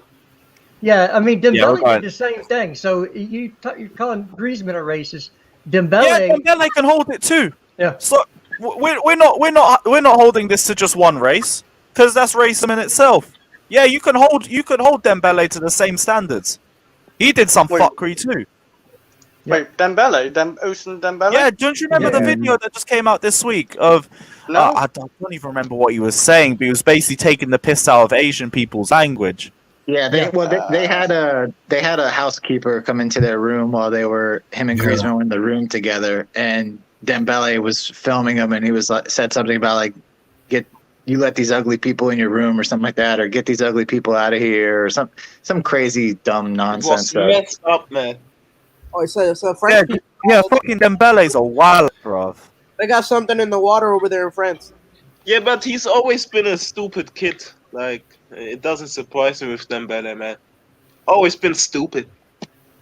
Yeah, I mean,
Yeah,
Dembele
right.
did the same thing. So you're calling Griezmann a racist.
Yeah,
Dembele,
Dembele can hold it too.
Yeah.
So we're not holding this to just one race, because that's racism in itself. Yeah, you can hold Dembele to the same standards. He did some
Wait.
fuckery too.
Wait, Dembele? Ocean Dembele?
Yeah, don't you remember the video that just came out this week of?
No.
I don't even remember what he was saying, but he was basically taking the piss out of Asian people's language.
Yeah, they had a housekeeper come into their room while him and Griezmann were in the room together, and Dembele was filming him, and he was said something about like, you let these ugly people in your room or something like that, or get these ugly people out of here, or some crazy dumb
It
nonsense
was
stuff.
messed up, man.
Oh, so French people,
Yeah, fucking Dembele's a wild, bruv.
they got something in the water over there in France.
Yeah, but he's always been a stupid kid. Like, it doesn't surprise me with Dembele, man. Always been stupid.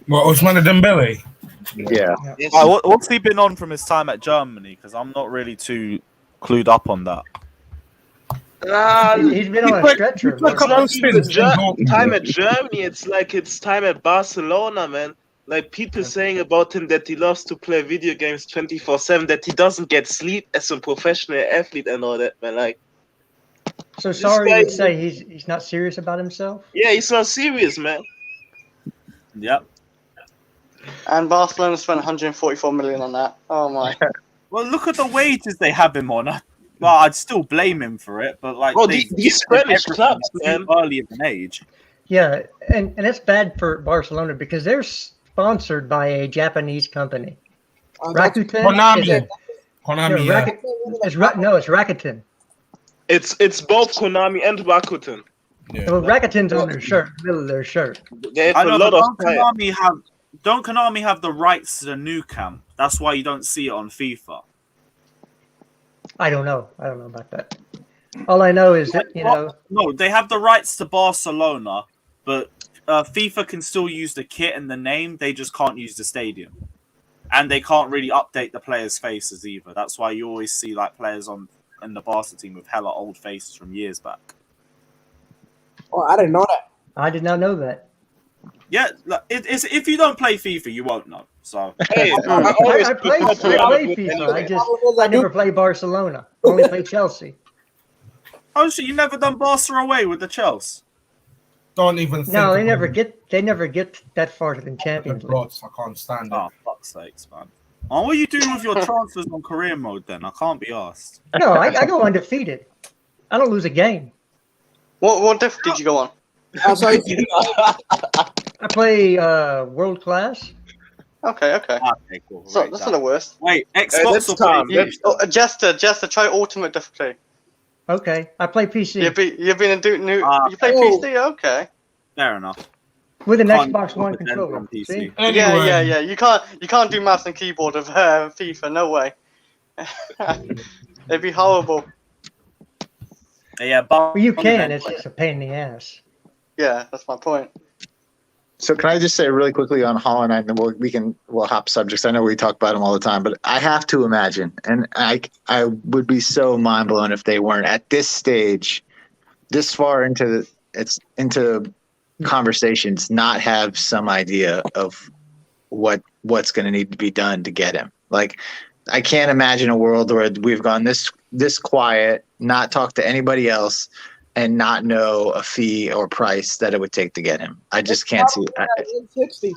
What, Ousmane Dembele?
Yeah.
Yes.
What's he been on from his time at Germany? Because I'm not really too clued up on that.
he's been on a stretcher.
a couple
not
of stints
even
in Dortmund.
time at Germany. It's like it's time at Barcelona, man. Like people saying about him that he loves to play video games 24/7, that he doesn't get sleep as a professional athlete and all that, man. Like,
So sorry
guy-
to say he's not serious about himself.
yeah, he's not serious, man.
Yep.
And Barcelona spent 144 million on that. Oh my.
Well, look at the wages they have him on. Well, I'd still blame him for it, but like,
Bro,
they
these
give him
Spanish
everything
clubs,
too
man.
early of an age.
Yeah, and that's bad for Barcelona because they're sponsored by a Japanese company. Rakuten.
Konami.
Is it-
Konami,
no,
yeah.
It's Rakuten.
It's both Konami and Rakuten.
Yeah.
Well, Rakuten's on their shirt, middle of their shirt.
They
I
have
know,
a lot
but
of fire.
don't Konami have the rights to the new camp? That's why you don't see it on FIFA.
I don't know about that. All I know is that
No, they have the rights to Barcelona, but FIFA can still use the kit and the name. They just can't use the stadium, and they can't really update the players' faces either. That's why you always see like players in the Barca team with hella old faces from years back.
Oh, I didn't know that.
I did not know that.
Yeah, like, if you don't play FIFA, you won't know. So
Hey,
I play FIFA. I never play Barcelona. I only play Chelsea.
oh shit, you never done Barca away with the Chelsea?
Don't even think
No, they
about
never get that far to the Champions League.
Rods. I can't stand it.
Oh fuck's sakes, man! Oh, what are you doing with your transfers on career mode then? I can't be asked.
No, I go undefeated. I don't lose a game.
What diff did you go on?
Oh, so
I play world class.
Okay.
Okay, cool.
So
Right,
that's
done.
not the worst.
Wait,
That's
Xbox or
calm.
PC?
Jester, try ultimate difficulty.
Okay, I play PC
You've been a new.
Ah.
You play
Oh.
PC? Okay.
Fair enough.
with an
Can't
Xbox One
pretend
controller.
on PC.
See?
Anyway,
Yeah. You can't do mouse and keyboard of FIFA. No way. It'd be horrible.
Yeah, but
Well, you can. It's just a pain in the ass.
Yeah, that's my point.
So can I just say really quickly on Haaland, and then we'll hop subjects. I know we talk about him all the time, but I have to imagine, and I would be so mind blown if they weren't at this stage, this far into conversations, not have some idea of what's going to need to be done to get him. Like, I can't imagine a world where we've gone this quiet, not talk to anybody else, and not know a fee or price that it would take to get him. I just can't see it.
160.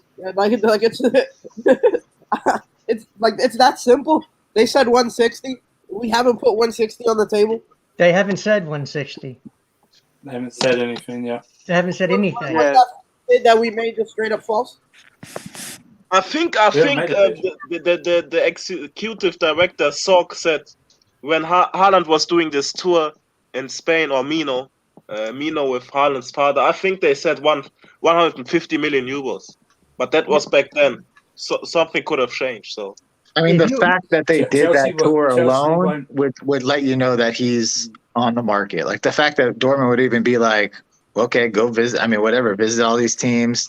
Like it's that simple. They said 160. We haven't put 160 on the table.
They haven't said 160.
They haven't said anything yet.
They haven't said anything.
Yeah.
That we made just straight up false.
I think the executive director Sorg said when Haaland was doing this tour in Spain, or Mino with Haaland's father, I think they said 150 million euros, but that was back then. So something could have changed. So
I mean,
If
the
you-
fact that they did
Chelsea
that tour
Chelsea
alone
won't-
would let you know that he's on the market. Like the fact that Dortmund would even be like, okay, go visit. I mean, whatever, visit all these teams.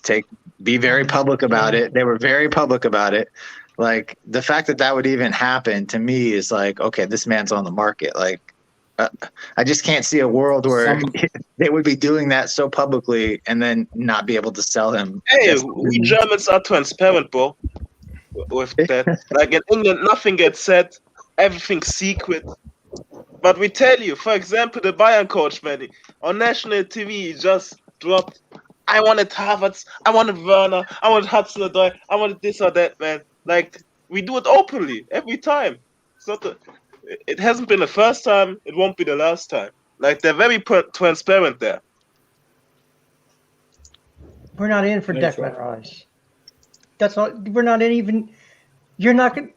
Be very public about it. They were very public about it. Like the fact that would even happen to me is like, okay, this man's on the market. Like, I just can't see a world where they would be doing that so publicly and then not be able to sell him.
hey, we Germans are transparent, bro. With that, like in England, nothing gets said, everything's secret. But we tell you, for example, the Bayern coach, man, on national TV, he just dropped. I wanted Havertz, I wanted Werner, I wanted Hudson-Odoi, I wanted this or that, man. Like we do it openly every time. It's not it hasn't been the first time. It won't be the last time. Like they're very transparent there.
We're not in for
That's
Declan
right.
Rice. That's all. We're not in even. You're not going.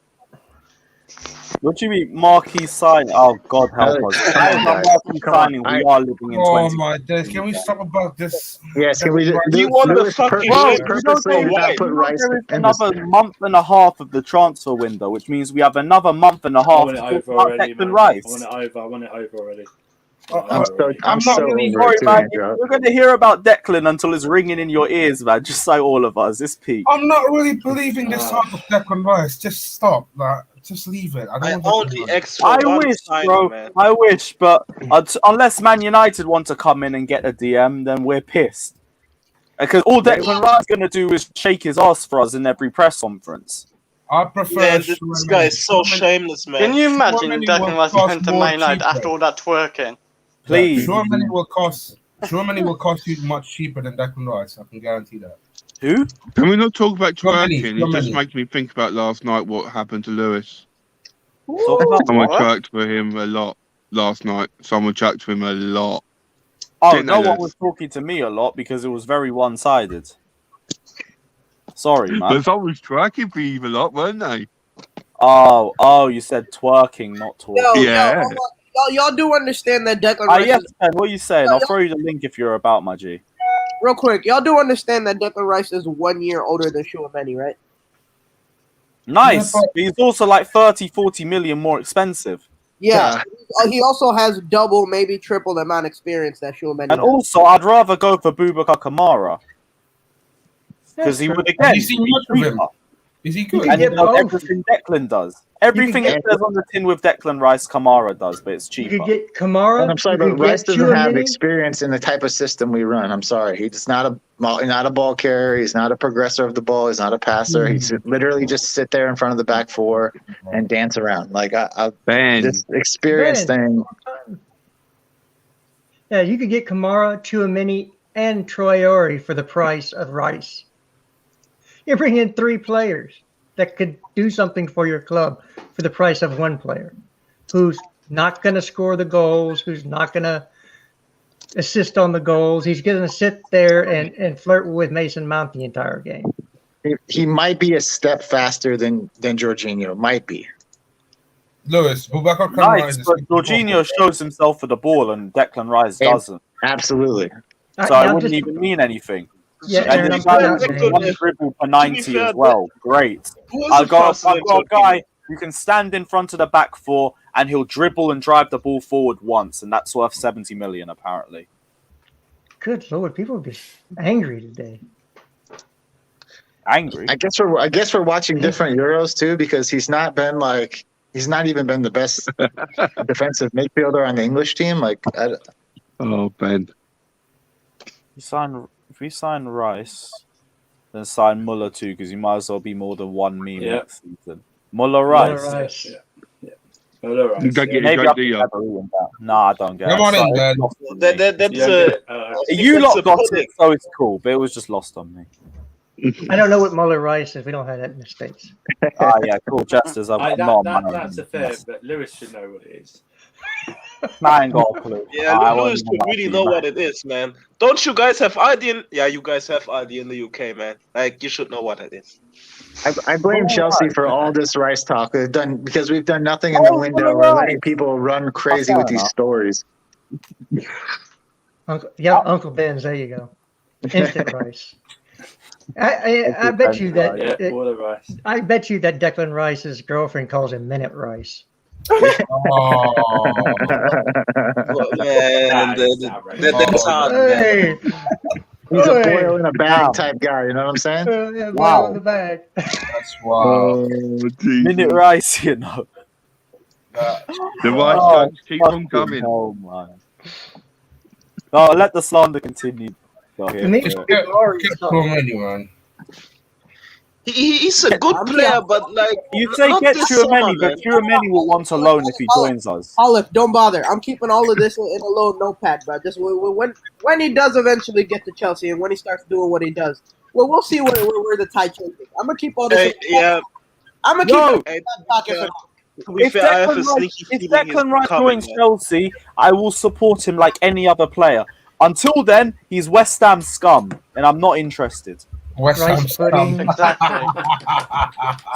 What do you mean marquee sign? Oh God help us! That is a marquee
Come on.
signing. We are living in
oh
20.
my days, can we stop about this?
Yes, can we?
You want the fucking
Bro,
shit.
you don't
purposely
know
did
what?
not put
You know
Rice
there is
in this.
another month and a half of the transfer window, which means we have another month and a
I
half
want
to
it
talk
over
about
already,
Declan
man.
Rice.
I want it over already.
I'm
not
so
really
over
worried,
it too,
man.
Andrew.
You're going to hear about Declan until it's ringing in your ears, man. Just like all of us. It's peak.
I'm not really believing this type of Declan Rice. Just stop. Like, just leave it. I
I
don't want
only
Declan Rice.
extra
I
one
wish,
signing,
bro.
man.
I wish, but unless Man United want to come in and get a DM, then we're pissed. Because all Declan Rice is going to do is shake his ass for us in every press conference.
I prefer.
Man, this guy is so shameless, man.
Can you imagine
many
Declan
will
Rice
cost
going to
more
Man United
cheaper.
after all that twerking?
Please.
Germany will cost you much cheaper than Declan Rice. I can guarantee that.
Who?
Can we not talk about
Germany,
twerking? It just
Germany.
makes me think about last night what happened to Lewis.
Talk about
Someone
What?
chucked for him a lot last night. Someone chucked for him a lot.
Oh,
Didn't
no
know
one
that.
was talking to me a lot because it was very one-sided. Sorry, man.
But someone was twerking for him a lot, weren't they?
Oh, you said twerking, not talking.
Yeah.
hold on. Y'all do understand that Declan
Ah,
Rice
yes,
is,
Ben, what are you saying? I'll throw you the link if you're about, my G.
real quick. Y'all do understand that Declan Rice is 1 year older than Chouameni, right?
Nice.
Yeah, but-
He's also like 30, 40 million more expensive.
Yeah. He also has double, maybe triple the amount of experience that Chouameni
And
has.
also, I'd rather go for Boubacar Kamara. Because he would, again,
Have you seen much of him? Is he good?
and he
get
does
both.
everything Declan does. Everything
get-
it says on the tin with Declan Rice, Kamara does, but it's
You
cheaper.
could get Kamara.
And I'm sorry,
you
but
could
Rice
get
doesn't have
Tchouaméni.
experience in the type of system we run. I'm sorry. He's not a ball carrier. He's not a progressor of the ball. He's not a passer. He's literally just sit there in front of the back four and dance around. Like
Ben.
this experience
Ben.
thing.
Yeah, you could get Kamara, Chouameni, and Traore for the price of Rice. You bring in 3 players that could do something for your club for the price of 1 player who's not going to score the goals, who's not going to assist on the goals. He's going to sit there and flirt with Mason Mount the entire game.
He might be a step faster than Jorginho. Might be.
Lewis, Boubacar Kamara
Nice,
is
but Jorginho shows himself for the ball and Declan Rice doesn't.
Absolutely.
So it wouldn't even mean anything.
Yeah,
And
Aaron,
then
I'm
you got
putting out
one
names.
dribble for 90
fair,
as well. Great.
Who is
I've got
faster than
a guy
Jorginho?
who can stand in front of the back four and he'll dribble and drive the ball forward once, and that's worth 70 million apparently.
Good Lord, people are just angry today.
Angry.
I guess we're watching different Euros too, because he's not even been the best defensive midfielder on the English team. Like,
Oh, Ben.
If we sign Rice, then sign Muller too, because he might as well be more than one meme next season. Muller Rice.
Yeah. Muller Rice.
You don't get
Maybe
it,
I'll
do you?
Nah, I don't get
Come
it.
on in, Ben.
You
that's
lot
a
got
pudding.
it, so it's cool, but it was just lost on me.
I don't know what Muller Rice is. We don't have that in the States.
Yeah, cool. Jesters. I'm not a man.
That's a fair, but Lewis should know what it is.
I ain't got a clue.
Yeah,
I
Lewis
won't
should really know what it is, man. Don't you guys have ID? Yeah, you guys have ID in the UK, man. Like, you should know what it is.
I blame Chelsea for all this Rice talk we've done, because we've done nothing in the window. We're letting people run crazy with these stories.
Uncle Ben's. There you go. Instant Rice. I bet you that.
Yeah, Muller Rice.
I bet you that Declan Rice's girlfriend calls him Minute Rice.
Well, man, that's hard, man.
Hey,
He's a boil in a bag type guy. You know what I'm saying?
yeah,
Wow.
wow. In the bag.
That's wild.
Minute Rice, you know.
The Rice guns keep on coming.
Oh man. No, let the slander continue. Go
To
ahead.
me,
Just
it's
get
glorious
get
stuff.
Tchouaméni, man.
He's a good player, but like
You say
not
get
this
Chouameni,
summer,
but
man.
Chouameni will want a loan if he joins us.
Olive, don't bother. I'm keeping all of this in a little notepad, bro. Just when he does eventually get to Chelsea and when he starts doing what he does, well, we'll see where the tide changes. I'm gonna keep all this.
Yeah.
I'm gonna
No.
keep it in my pocket for now.
To be
If
fair, I have a
Declan Rice,
sneaky
if
feeling he's
Declan Rice
coming,
joins
man.
Chelsea, I will support him like any other player. Until then, he's West Ham scum, and I'm not interested.
West Ham
Rice pudding.
Exactly.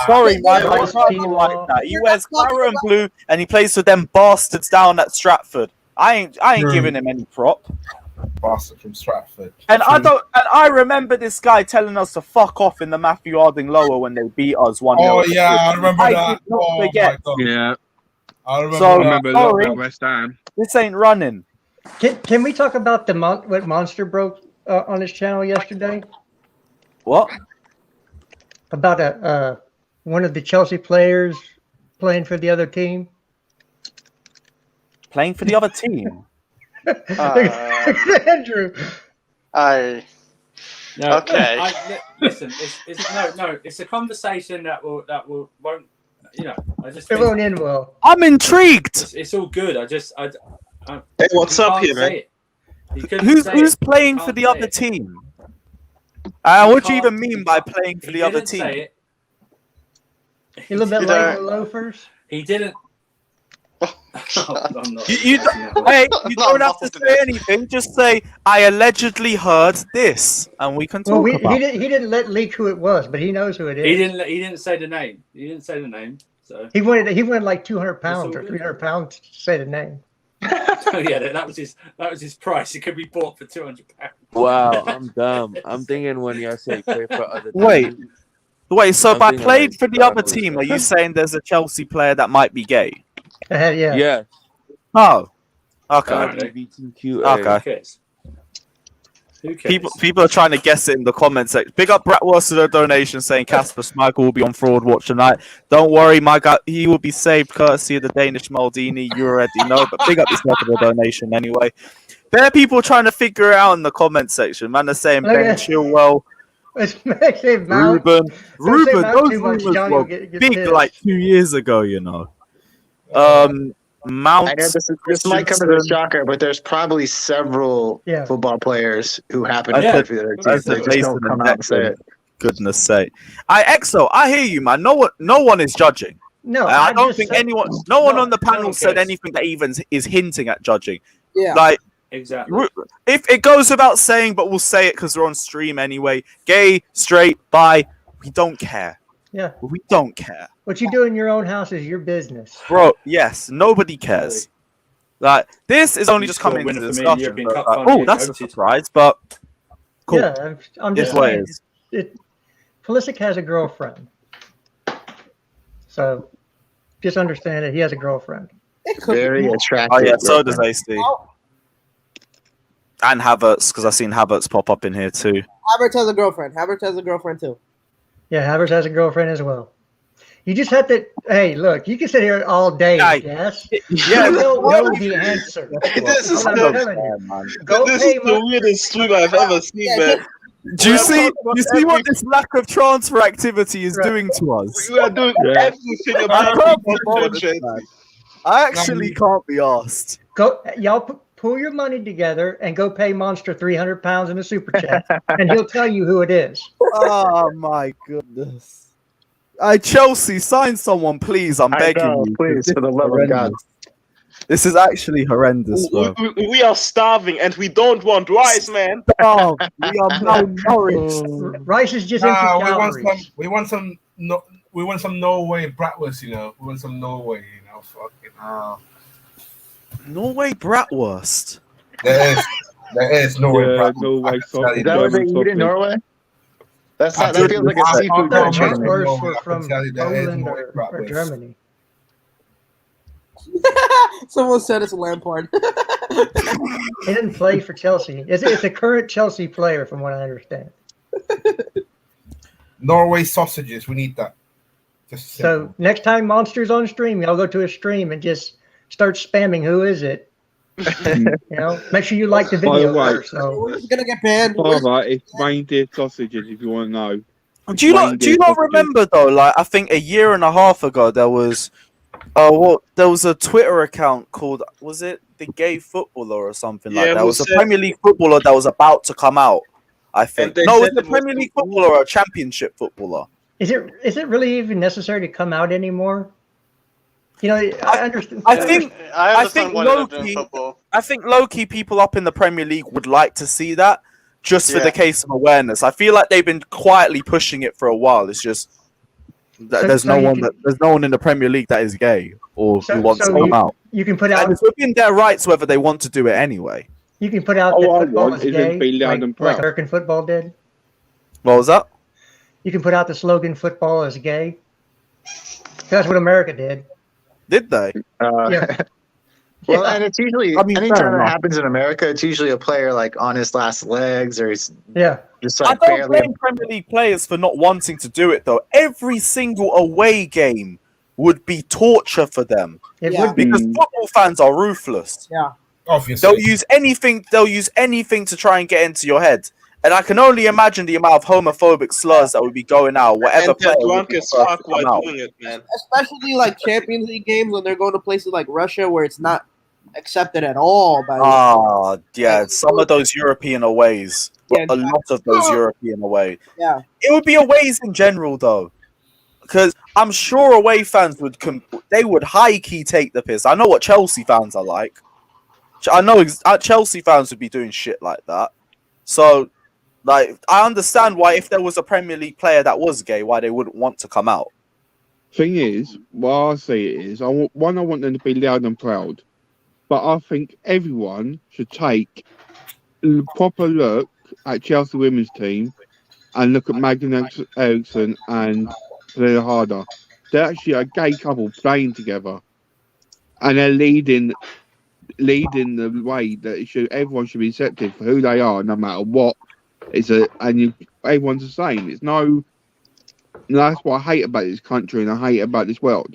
Sorry, man, I
Rice
can't be
quinoa.
like that. He wears claret and blue, and he plays for them bastards down at Stratford. I ain't
True.
giving him any prop.
Bastard from Stratford.
And I remember this guy telling us to fuck off in the Matthew Harding lower when they beat us 1-0.
Oh yeah, I remember
I
that.
did not
Oh
forget.
my god,
Yeah,
I remember
So-
I
that.
remember a lot
Sorry.
about West Ham.
This ain't running.
Can we talk about the what Monster broke on his channel yesterday
What?
about one of the Chelsea players playing for the other team?
Playing for the other team?
Andrew.
No,
Okay.
Listen, it's a conversation that won't. You know, I just
It
think
won't end well.
I'm intrigued.
it's all good.
Hey, what's
he
up
can't
here,
say
man?
it. He couldn't say
Who's
it.
playing
Can't
for the
say
other
it.
team? What do you even
Can't-
mean
he
by
can't-
playing for
he
the other
didn't
team?
say it.
You a little bit
You
like
know-
the loafers.
He didn't. I'm not
You
listening to that.
Hey, you
No,
don't have to
nothing
say
else.
anything. Just say I allegedly heard this, and we can
Well,
talk about.
he didn't let leak who it was, but he knows who it is.
He didn't say the name. He didn't say the name. So
He wanted like 200 pounds
all
or
good.
300 pounds to say the name.
oh, yeah, that was his price. It could be bought for £200.
Wow, I'm dumb. I'm thinking when you say play for other
Wait.
teams.
Wait, so by
Something
played
like
for the other
that.
team, are you saying there's a Chelsea player that might be gay?
Yeah.
Yeah.
Oh, okay.
LGBTQA.
Okay.
Who cares? Who cares?
People are trying to guess it in the comment section. Big up Bratwurst for the donation saying Casper Schmeichel will be on Fraud Watch tonight. Don't worry, my guy, he will be saved courtesy of the Danish Maldini. You already know, but big up yourself for the donation anyway. There are people trying to figure it out in the comment section. Man, they're saying
Look
Ben
at-
Chilwell,
It's say Mount.
Ruben.
Don't say
Ruben,
Mount
those
too much,
rumors
Johnny
were
will get
big
pissed.
like 2 years ago, you know. Mount.
I know this might come as a
Christensen.
shocker, but there's probably several
Yeah.
football players who happen
I
to play
said-
for the other
I
teams.
said
They just don't
Mason
come
and
out and say
Declan.
it.
Goodness sake. EXO, I hear you, man. No one is judging.
No,
I don't
just
think
said-
anyone, no one
No,
on the
no
panel
one
said
cares.
anything that even is hinting at judging.
Yeah.
Like,
Exactly.
if it goes without saying, but we'll say it because we're on stream anyway. Gay, straight, bi, We don't care.
Yeah.
We don't care.
What you do in your own house is your business.
Bro, yes, nobody cares. Like, this is only
You
just
scored
coming
a
into
winner for me in the
discussion.
European
But,
Cup
like,
final,
oh, that's a
goated.
surprise, but cool.
Yeah, I'm just
It's what
saying.
it is.
Pulisic has a girlfriend. So just understand that he has a girlfriend.
Very attractive.
Oh, yeah, so does
girlfriend.
AC. And Havertz, because I've seen Havertz pop up in here too.
Havertz has a girlfriend. Havertz has a girlfriend too.
Yeah, Havertz has a girlfriend as well. You just have to. Hey, look, you can sit here all day. Yes.
Yeah,
You don't know the answer.
This is
I'm
the,
telling you.
man.
Go
this
pay
is the weirdest stream I've ever seen, man.
Do you see? You see what this lack of transfer activity is
Right.
doing to us?
We are doing
Yeah.
everything
I
about
can't be
the
bothered,
Chelsea.
man. I actually can't be asked.
Go, y'all pull your money together and go pay Monster 300 pounds in a super chat, and he'll tell you who it is.
Oh my goodness! Chelsea, sign someone, please. I'm
I
begging
know,
you.
please,
This
for the
is
love of God.
horrendous. This is actually horrendous, bro.
We are starving and we don't want rice, man.
Oh, we are malnourished.
Rice is just empty
Nah,
calories.
we want some Norway bratwurst, you know. We want some Norway, you know. Fucking hell.
Norway bratwurst.
There is Norway
Yeah,
bratwurst.
Norway
I can
sauce.
tell you
Is that what they
German
eat in
sausage.
Norway? That
Dude,
feels like a seafood
I-
country.
I-
Bratwurst
I
were
can
from
tell you there is
Poland
Norway
or
bratwurst.
Germany.
Someone said it's Lampard.
He didn't play for Chelsea. It's a current Chelsea player, from what I understand.
Norway sausages, we need that. Just
So
simple.
next time Monster's on stream, y'all go to a stream and just start spamming. Who is it? You know, make sure you like the
By the
video
way-
first. So
We're just gonna get banned.
Father, it's reindeer sausages if you want to know.
Do you not remember though? Like, I think a year and a half ago there was, there was a Twitter account called, was it the Gay Footballer or something like
Yeah,
that? It
who
was a
said-
Premier League footballer that was about to come out. I think.
they
No, was
said
it a
it was
Premier League footballer or a Championship footballer?
is it really even necessary to come out anymore? You know, I understand.
I think
I understand
think
why they're
low-key-
doing football.
I think low-key people up in the Premier League would like to see that, just for
Yeah.
the case of awareness. I feel like they've been quietly pushing it for a while. It's just that there's
so
no
you
one
can-
that there's no one in the Premier League that is gay or
So-
who wants
so
to come out.
You can put
And
out
it's within their rights whether they want to do it anyway.
you can put out
All
that
I
football
want
is
is them to
gay,
be loud
like,
and
like
proud.
American football did.
What was that?
You can put out the slogan "football is gay." That's what America did.
Did they?
Yeah.
Well,
Yeah.
and it's usually
I mean, fair
anytime that
enough.
happens in America, it's usually a player like on his last legs or he's
Yeah.
just
I
like
don't
barely.
blame Premier League players for not wanting to do it though. Every single away game would be torture for them
It
Yeah.
would be.
because football fans are ruthless.
Obviously.
They'll use anything to try and get into your head. And I can only imagine the amount of homophobic slurs that would be going out. Whatever
And they're
player would
drunk
be
as
first
fuck
to come
while
out.
doing it, man.
Especially like Champions League games when they're going to places like Russia where it's not accepted at all by
Ah, yeah, some of those European aways.
Yeah.
A lot of those European away.
Yeah.
It would be aways in general though. Because I'm sure away fans would they would high key take the piss. I know what Chelsea fans are like. I know Chelsea fans would be doing shit like that. So, like, I understand why if there was a Premier League player that was gay, why they wouldn't want to come out.
Thing is, what I see it is, I want them to be loud and proud, but I think everyone should take a proper look at Chelsea women's team and look at Magdalena Eriksson and Lila Harder. They're actually a gay couple playing together, and they're leading the way that everyone should be accepted for who they are, no matter what. Everyone's the same. That's what I hate about this country and I hate about this world.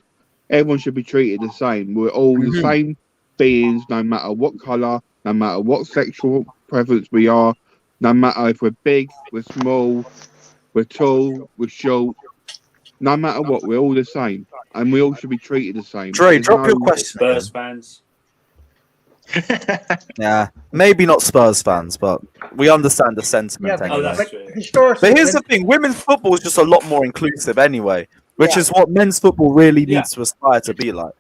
Everyone should be treated the same. We're all the same beings, no matter what colour, no matter what sexual preference we are, no matter if we're big, we're small, we're tall, we're short. No matter what, we're all the same, and we all should be treated the same.
Dre,
There's
drop your
no-
question.
Spurs fans.
Yeah, maybe not Spurs fans, but we understand the sentiment
Yeah,
Oh,
anyway.
that's
but
true.
historically,
But here's the thing: women's football is just a lot more inclusive anyway, which
Yeah.
is what men's football really
Yeah.
needs to aspire to be like.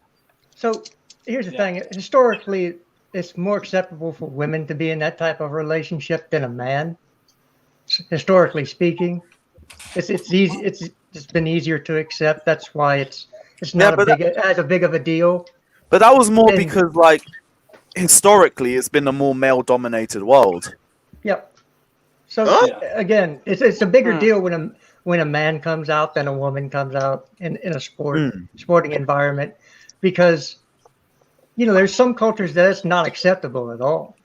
so here's the
Yeah.
thing. Historically, it's more acceptable for women to be in that type of relationship than a man. Historically speaking, It's easy. It's just been easier to accept. That's why it's not as big of a deal.
But that was more
And-
because, like, historically, it's been a more male-dominated world.
Yep. So again, it's a bigger deal when a man comes out than a woman comes out in a sporting environment, because there's some cultures that it's not acceptable at all.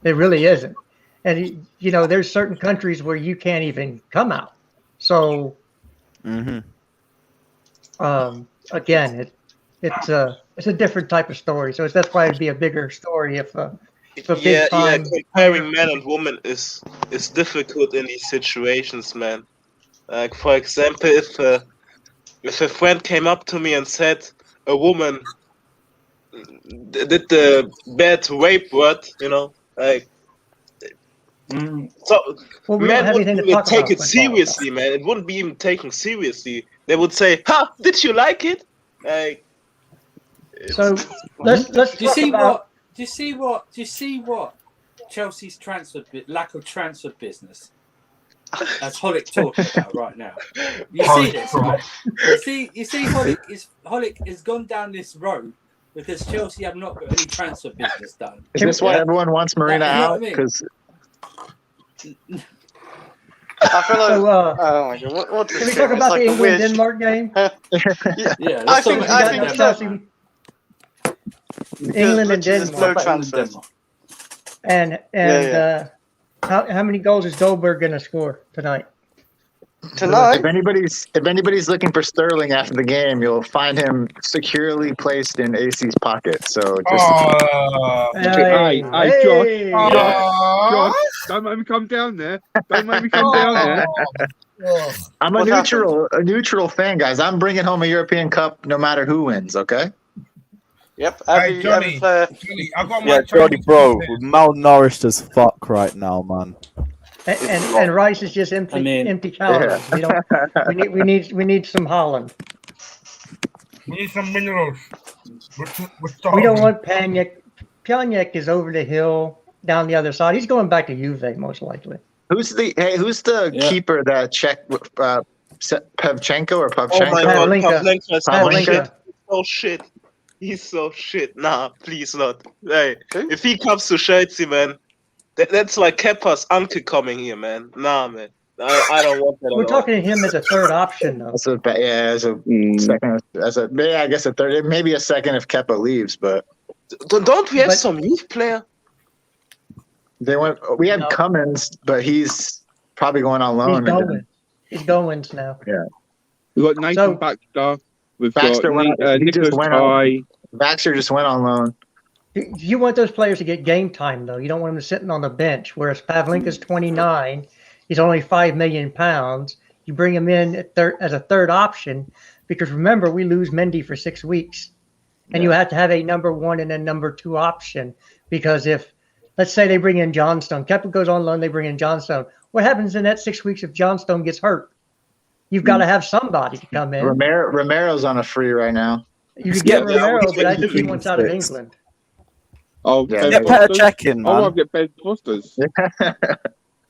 It really isn't. And there's certain countries where you can't even come out. So again, it's a different type of story. So that's why it'd be a bigger story if
comparing men and women is difficult in these situations, man. Like, for example, if a friend came up to me and said a woman did the bad rape word, like, so men wouldn't even take it seriously, man. It wouldn't be even taken seriously. They would say, "Ha! Did you like it?" Like,
so let's.
Do you see what Chelsea's lack of transfer business, as Holick talking about right now? You see this, right? You see Holick has gone down this road because Chelsea have not got any transfer business done.
Is this why everyone wants Marina out? Because
I feel like.
So,
oh my god, what's
can
this
we talk
game?
about
It's
the
like a weird.
England-Denmark game?
Yeah,
I think
Chelsea, England and
There's no
Denmark.
transfers.
And how many goals is Dolberg going to score tonight?
Tonight,
if anybody's looking for Sterling after the game, you'll find him securely placed in AC's pocket. So just
Hey, Josh, don't make me come down there. Don't make me come down there.
I'm a neutral fan, guys. I'm bringing home a European Cup no matter who wins. Okay.
Yep.
Hey, Johnny, I got my
Johnny, bro, we're malnourished as fuck right now, man.
And Rice is just empty calories. We need some Haaland.
We need some minerals.
We don't want Pjanic. Pjanic is over the hill, down the other side. He's going back to Juve most likely.
Who's the keeper that Pevchenko or Pavchenko?
Oh my god,
Pavlenka.
so shit. He's so shit. Nah, please not. Hey, if he comes to Chelsea, man, that's like Kepa's uncle coming here, man. Nah, man. I don't want that.
We're talking to him as a third option, though.
Second, I guess a third, maybe a second if Kepa leaves, but
don't we have some youth player?
We had Cummins, but he's probably going on loan.
He's going now.
Yeah.
We got Nathan Baxter. We've
Baxter
got Nicholas Ty.
Baxter just went on loan.
You want those players to get game time, though. You don't want them sitting on the bench. Whereas Pavlenka's 29, he's only £5 million. You bring him in as a third option because remember we lose Mendy for 6 weeks, and you have to have a number one and a number two option because if let's say they bring in Johnstone, Kepa goes on loan, they bring in Johnstone. What happens in that 6 weeks if Johnstone gets hurt? You've got to have somebody to come in.
Romero's on a free right now.
You could get Romero, but I think he wants out of England.
Oh,
get better checking, man.
I want to get Ben Foster's.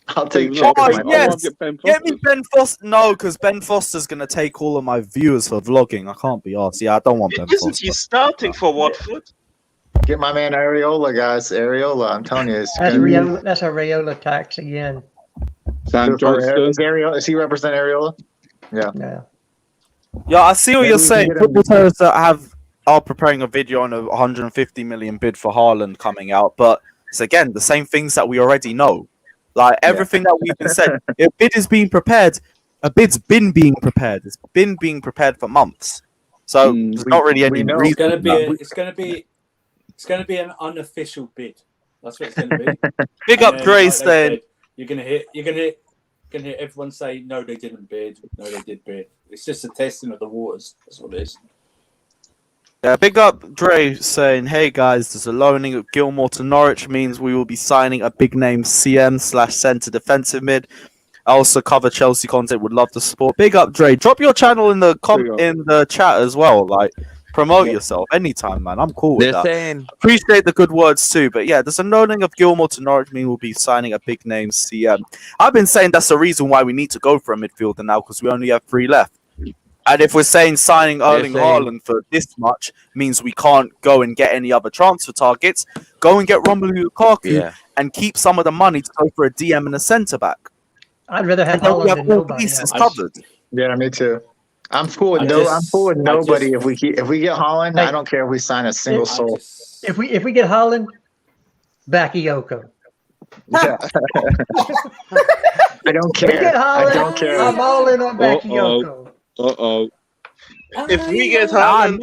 I'll take.
Yes. Get me Ben Foster. No, because Ben Foster's gonna take all of my viewers for vlogging. I can't be arsed. Yeah, I don't want Ben Foster.
Isn't he starting for Watford?
Get my man Areola, guys. Areola, I'm telling you.
That's a Raiola tax again.
Sam Johnston.
Does he represent Areola?
Yeah.
Yeah, I see what you're saying. Football terrorists that are preparing a video on a 150 million bid for Haaland coming out, but it's again the same things that we already know. Like everything that we've been said, a bid is being prepared. A bid's been being prepared. It's been being prepared for months. So there's not really any reason.
It's gonna be an unofficial bid. That's what it's gonna be.
Big up Dre saying
you're gonna hear everyone say no, they didn't bid. No, they did bid. It's just a testing of the waters. That's what it is.
Yeah, big up Dre saying, hey guys, there's a loaning of Gilmore to Norwich means we will be signing a big name CM/centre defensive mid. I also cover Chelsea content, would love to support. Big up Dre. Drop your channel in the chat as well. Like, Promote yourself anytime, man. I'm cool with
They're
that.
saying
Appreciate the good words too, but yeah, does a loaning of Gilmore to Norwich mean we'll be signing a big name CM? I've been saying that's the reason why we need to go for a midfielder now because we only have 3 left. And if we're saying signing Erling Haaland for this much means we can't go and get any other transfer targets, go and get Romelu Lukaku and keep some of the money to go for a DM and a centre back.
I'd rather have
And then we
Haaland
have
than
all
nobody
bases
else.
covered.
Yeah, me too. I'm cool with nobody. If we get Haaland, I don't care if we sign a single soul.
If we get Haaland, Bakayoko.
Yeah. I don't
We
care.
get Haaland,
I don't care.
I'm all in on Bakayoko.
If we get Haaland,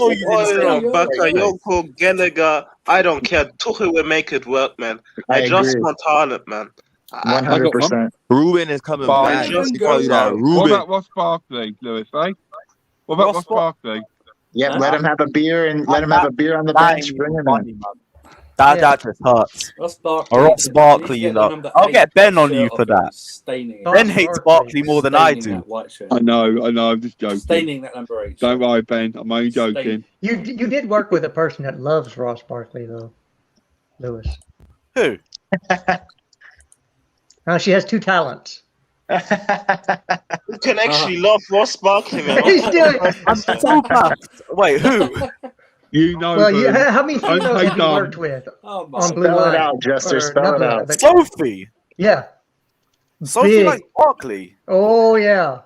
Bakayoko, Gallagher, I don't care. Tuchel will make it work, man. I just
agree.
want Haaland, man.
100%.
Ruben is coming back.
What about Ross Barkley, Lewis? Eh? What about Ross Barkley?
Yeah, let him have a beer and let him have a beer on the bench. Bring him in.
That just hurts. Ross Barkley, you know. I'll get Ben on you for that. Ben hates Barkley more than I do.
I know. I'm just joking.
Staining that number 8.
Don't worry, Ben. I'm only joking.
You did work with a person that loves Ross Barkley, though, Lewis.
Who?
She has 2 talents.
You can actually love Ross Barkley, man.
He's doing.
I'm so puffed. Wait, who?
You know.
Well, how many females have you worked with on Blue
Spell
Line?
it out, Jester. Spell it out.
Sophie.
Yeah.
Sophie
Big.
like Barkley.
Oh yeah.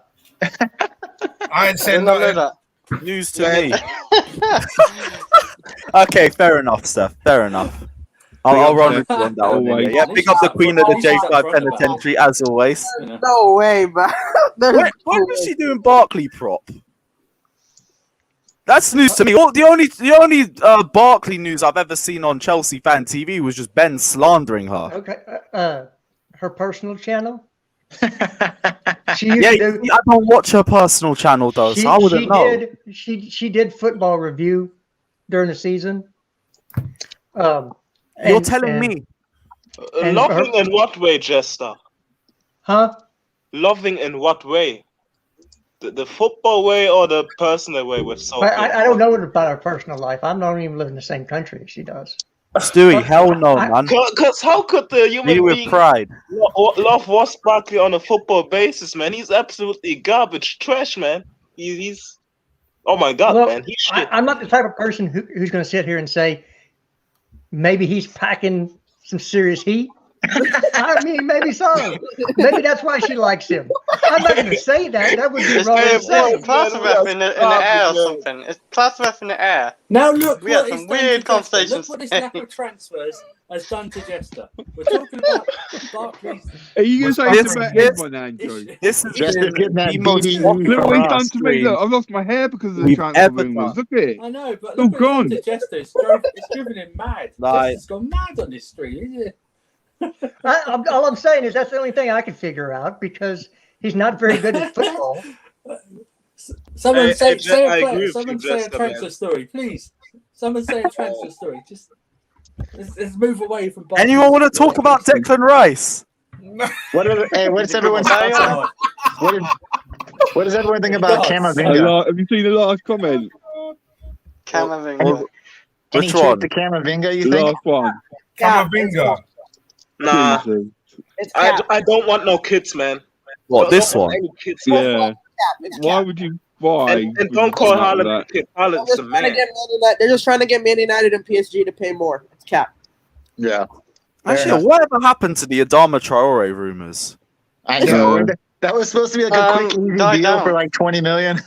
I ain't saying that.
News to me. Okay, fair enough, Steph. Fair enough. I'll run with you on that one. Yeah, pick up the Queen of the J5 Penitentiary as always.
No way, man.
Why was she doing Barkley prop? That's news to me. The only Barkley news I've ever seen on Chelsea Fan TV was just Ben slandering her.
Okay. Her personal channel.
I don't watch her personal channel though, so I wouldn't know.
She did football review during the season.
You're telling me.
Loving in what way, Jester?
Huh?
Loving in what way? The football way or the personal way with Sophie?
I don't know about her personal life. I don't even live in the same country as she does.
Stewie, hell no, man.
Because how could the human
Me with
being
pride.
love Ross Barkley on a football basis, man? He's absolutely garbage trash, man. He's oh my god, man. He's shit.
I'm not the type of person who's going to sit here and say maybe he's packing some serious heat. I mean, maybe so. Maybe that's why she likes him. I'm not going to say that. That would be wrong to say.
Class ref in the air or something. It's class ref in the air.
Now look,
we had some weird conversations.
Look what this lack of transfers has done to Jester. We're talking about Barkley's.
Are you going to say this about everyone, Andrew?
This is
Jester's getting that
Look what he's done to me. Look, I've lost my hair because of the transfer rumors. Look at it.
I know, but
look what
gone. To Jester. It's driven him mad. Jester's gone mad on this street, isn't it?
All I'm saying is that's the only thing I can figure out because he's not very good at football.
Someone say a transfer story, please. Someone say a transfer story. Just let's move away from.
Anyone want to talk about Declan Rice?
What's everyone saying? What does everyone think about Camavinga?
Have you seen the last comment?
Camavinga.
Which one?
The Camavinga, you
the
think?
Last one.
Camavinga.
Nah, I don't want no kids, man.
What, this one?
Kids,
yeah. Why would you? Why?
And don't call Haaland a kid. Haaland's a man.
They're just trying to get Man United and PSG to pay more. It's cap.
Yeah.
Actually, whatever happened to the Adama Traore rumors?
I know. That was supposed to be like a quick easy deal for like 20 million.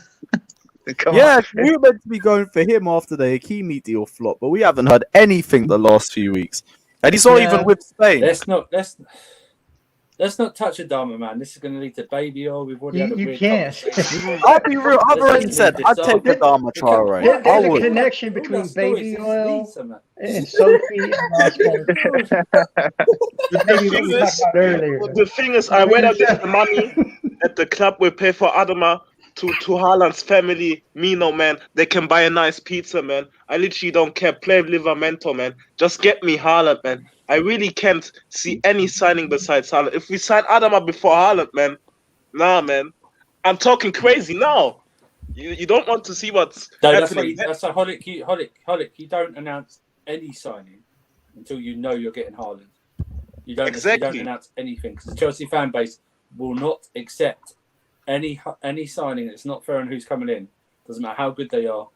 We were meant to be going for him after the Hakimi deal flop, but we haven't heard anything the last few weeks. And he's not even with Spain.
Let's not touch Adama, man. This is going to lead to baby oil. We've already had a weird conversation.
I'll be real. I've already said I'd take Adama Traore.
There's a connection between baby oil and Sophie and
The thing is, I rather get the money that the club will pay for Adama to Haaland's family. Me, no, man. They can buy a nice pizza, man. I literally don't care. Play Livramento, man. Just get me Haaland, man. I really can't see any signing besides Haaland. If we sign Adama before Haaland, man, nah, man. I'm talking crazy now. You don't want to see what's
No,
happening.
that's what Holic, you don't announce any signing until you know you're getting Haaland. You don't announce anything because the Chelsea fan base will not accept any signing that's not fair on who's coming in. Doesn't matter how good they are,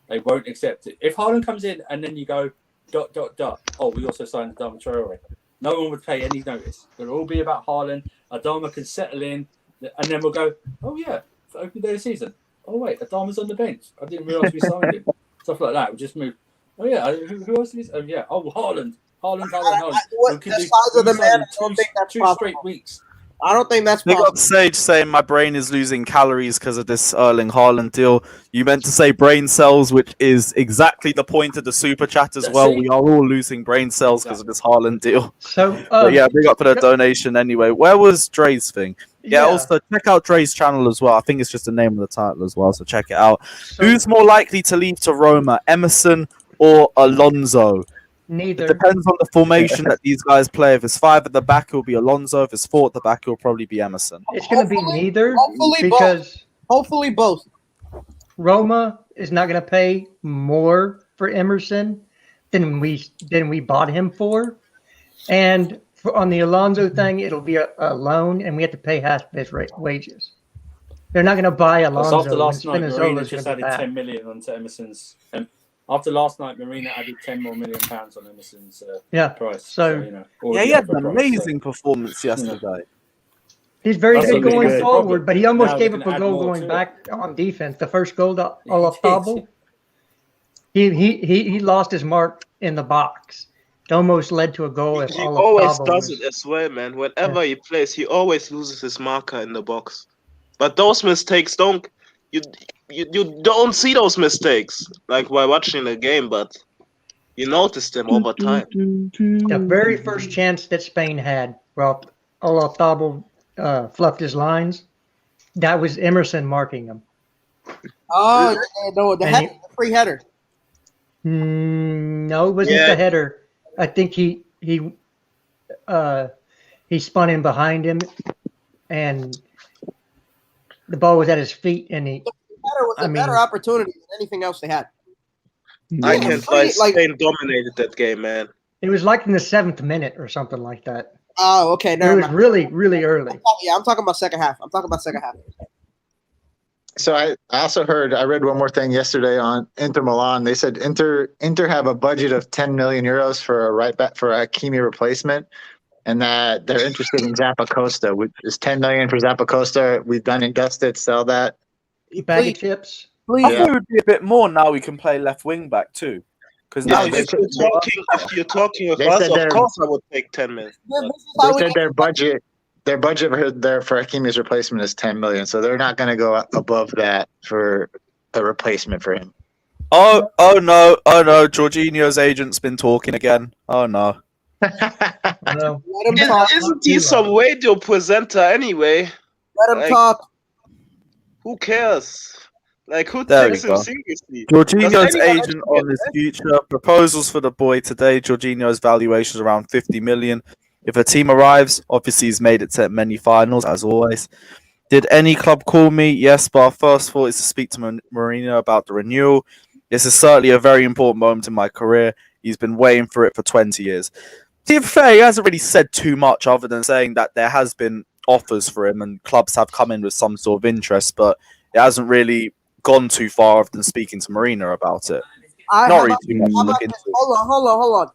they won't accept it. If Haaland comes in and then you go ... Oh, we also signed Adama Traore. No one would pay any notice. It'll all be about Haaland. Adama can settle in, and then we'll go, oh yeah, for opening day of the season. Oh wait, Adama's on the bench. I didn't realise we signed him. Stuff like that. We just move. Oh yeah, who else is? Oh yeah, Haaland. Haaland.
The size of the man, I don't think that's
two straight weeks.
I don't think that's
Big
possible.
up Sage saying my brain is losing calories because of this Erling Haaland deal. You meant to say brain cells, which is exactly the point of the super chat as well. We are all losing brain cells because of this Haaland deal.
So
but yeah, big up for the donation anyway. Where was Dre's thing? Yeah, also check out Dre's channel as well. I think it's just the name of the title as well, so check it out. Who's more likely to leave to Roma, Emerson or Alonso?
Neither.
It depends on the formation that these guys play. If it's 5 at the back, it'll be Alonso. If it's 4 at the back, it'll probably be Emerson.
It's going to be neither
Hopefully both.
Roma is not going to pay more for Emerson than we bought him for, and on the Alonso thing, it'll be a loan, and we have to pay half his wages. They're not going to buy Alonso.
After last night, Marina just added 10 million onto Emerson's. After last night, Marina added 10 more million pounds on Emerson's price.
So
he had an amazing performance yesterday.
He's very good going forward, but he almost gave up a goal going back on defense. The first goal to Olafable, he lost his mark in the box. It almost led to a goal.
He always does it as well, man. Whenever he plays, he always loses his marker in the box. But those mistakes you don't see those mistakes like while watching the game, but you notice them over time.
The very first chance that Spain had, well, Olafable fluffed his lines. That was Emerson marking him.
Oh, no, the free header.
No, it wasn't the header. I think he spun in behind him, and the ball was at his feet, and he.
It was a better opportunity than anything else they had.
I can't lie, Spain dominated that game, man.
It was like in the 7th minute or something like that.
Oh, okay.
It was really, really early.
I'm talking about second half.
So I also heard, I read one more thing yesterday on Inter Milan. They said Inter have a budget of 10 million euros for a right back for a Hakimi replacement, and that they're interested in Zappacosta, which is 10 million for Zappacosta. We've done and dusted, sell that.
Bag of chips.
I think it would be a bit more now. We can play left wing back too, because now
if you're talking with us, of course I would take 10 million.
They said their budget for Hakimi's replacement is 10 million, so they're not going to go above that for a replacement for him.
Oh no! Jorginho's agent's been talking again. Oh no!
Isn't he some radio presenter anyway?
Let him talk.
Who cares? Like, who
There
takes
we
him
go.
seriously?
Jorginho's agent on his future proposals for the boy today. Jorginho's valuation is around 50 million. If a team arrives, obviously he's made it to many finals, as always. Did any club call me? Yes, but our first thought is to speak to Mourinho about the renewal. This is certainly a very important moment in my career. He's been waiting for it for 20 years. To be fair, he hasn't really said too much other than saying that there has been offers for him and clubs have come in with some sort of interest, but it hasn't really gone too far other than speaking to Marina about it. Not really too much to look into.
Hold on.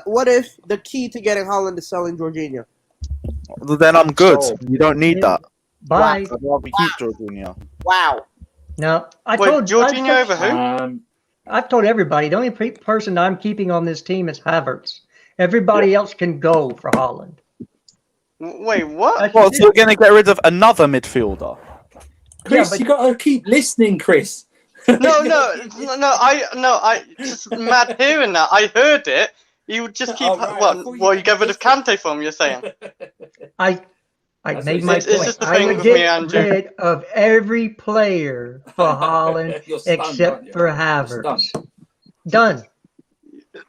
What if the key to getting Haaland is selling Jorginho?
Then I'm good. You don't need that.
Bye.
I'd rather keep Jorginho.
Wow.
No,
Jorginho over who?
I've told everybody the only person I'm keeping on this team is Havertz. Everybody else can go for Haaland.
Wait, what?
Well, so you're going to get rid of another midfielder?
Chris, you got to keep listening, Chris.
I just mad hearing that. I heard it. You just keep you get rid of Kante from, you're saying?
I made my point. I would get rid of every player for Haaland except for Havertz. Done.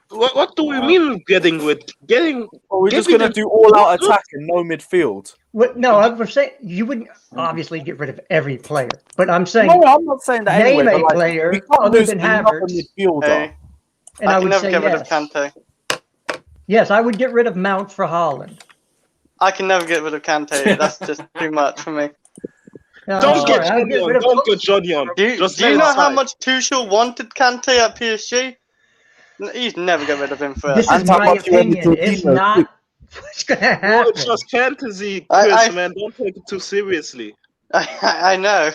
What do we mean getting with?
We're just going to do all-out attack and no midfield.
What? No, I'm saying you wouldn't obviously get rid of every player, but I'm saying
No, I'm not saying that
name
anyway.
a
But
player
we can't
other
lose
than
another
Havertz,
midfielder.
Hey,
and I
I can
would
never
say
get rid of
yes.
Kante.
Yes, I would get rid of Mount for Haaland.
I can never get rid of Kante. That's just too much for me.
No, I'm
Don't get
sorry, I would
Johnny
get rid
on.
of
Don't get Johnny on.
Do
Just
you
let
know
it
how
slide.
much Tuchel wanted Kante at PSG? He's never get rid of him for
This
us.
is my opinion. It's not what's going to
Bro,
happen.
it's just fantasy, Chris,
I-
man. Don't take it too seriously.
I know.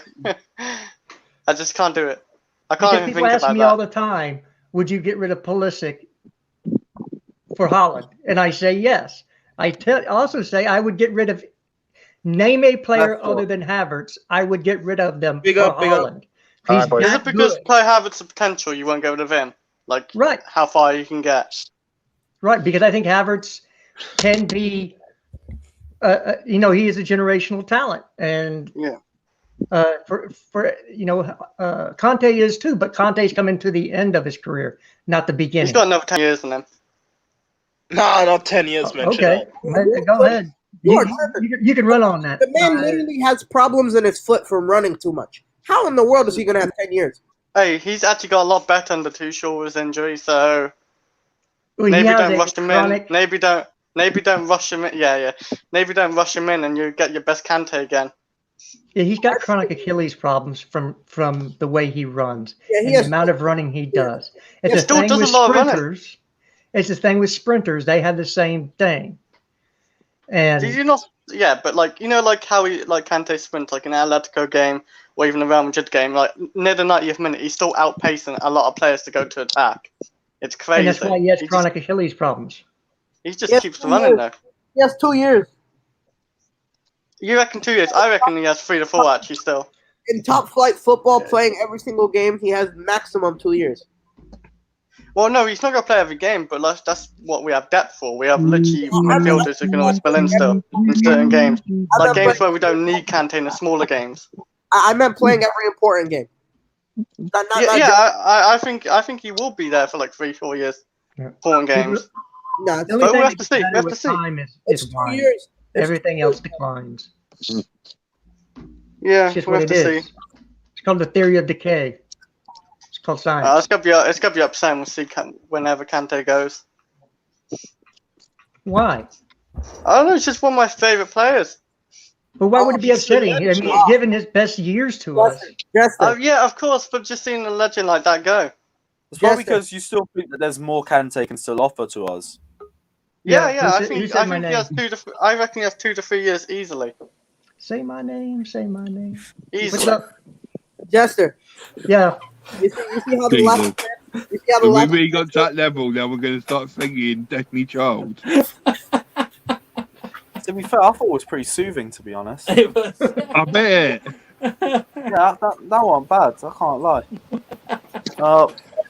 I just can't do it. I can't
Because
even
people
think
ask
about
me
that.
all the time, would you get rid of Pulisic for Haaland? And I say yes. I also say I would get rid of, name a player
That's all.
other than Havertz, I would get rid of them
Big
for
up, big up.
Haaland. He's
boys.
Is
that
it because
good.
player Havertz the potential you won't get rid of him? Like
Right,
how far you can get?
right, because I think Havertz can be, he is a generational talent. And
Yeah.
Conte is too, but Conte's coming to the end of his career, not the
He's
beginning.
got another 10 years in him.
Nah, not 10 years, man. Chill
Okay,
out.
go ahead. You can run on that.
The man literally has problems in his foot from running too much. How in the world is he going to have 10 years?
Hey, he's actually got a lot better under Tuchel with his injury, so
Well, he
maybe
has
don't
a
rush him
chronic-
in. Maybe don't rush him in. Yeah. Maybe don't rush him in, and you get your best Kante again.
Yeah, he's got chronic Achilles problems from the way he runs
Yeah, he
and the
has-
amount of running he does. It's
He
the
still
thing
does
with
a lot of running.
sprinters. It's the thing with sprinters. They have the same thing. And
Did you not? Yeah, but like how he Kante sprint like in an Atletico game or even a Real Madrid game, like near the 90th minute, he's still outpacing a lot of players to go to attack. It's crazy.
and that's why he has chronic Achilles problems.
He just
Yes,
keeps
2
running
years.
though.
He has 2 years.
You reckon 2 years? I reckon he has 3 to 4 actually still.
In top flight football, playing every single game, he has maximum 2 years.
Well, no, he's not gonna play every game, but that's what we have depth for. We have literally midfielders who can always fill in still in certain games, like games where we don't need Kante in the smaller games.
I meant playing every important game. Not
I think he will be there for like 3-4 years, important games.
No,
The only
But we
thing
have
that
to see.
gets
We
better
have to
with
see.
time
it's
is
2
wine.
years.
Everything else declines.
Yeah,
It's just
we
what
have
it
to
is.
see.
It's called the theory of decay. It's called science.
It's gonna be upsetting. We'll see whenever Kante goes.
Why?
I don't know. It's just one of my favorite players.
But why would it be
he's a
upsetting? I mean,
legend.
he's given his best years to us.
Yeah, of course, but just seeing a legend like that go.
It's probably
Yes,
because you still think that there's more Kante can still offer to us.
Yeah.
who
I
said
think
my
he
name?
has I reckon he has 2 to 3 years easily.
Say my name. Say my name. What's
Easily.
up?
Jester,
Yeah.
you see how the
Jesus.
last... You see how the
If we
last...
really got to that level, now we're going to start singing Destiny Child.
To be fair, I thought it was pretty soothing, to be honest. Yeah,
It was.
I bet.
that wasn't bad. I can't lie.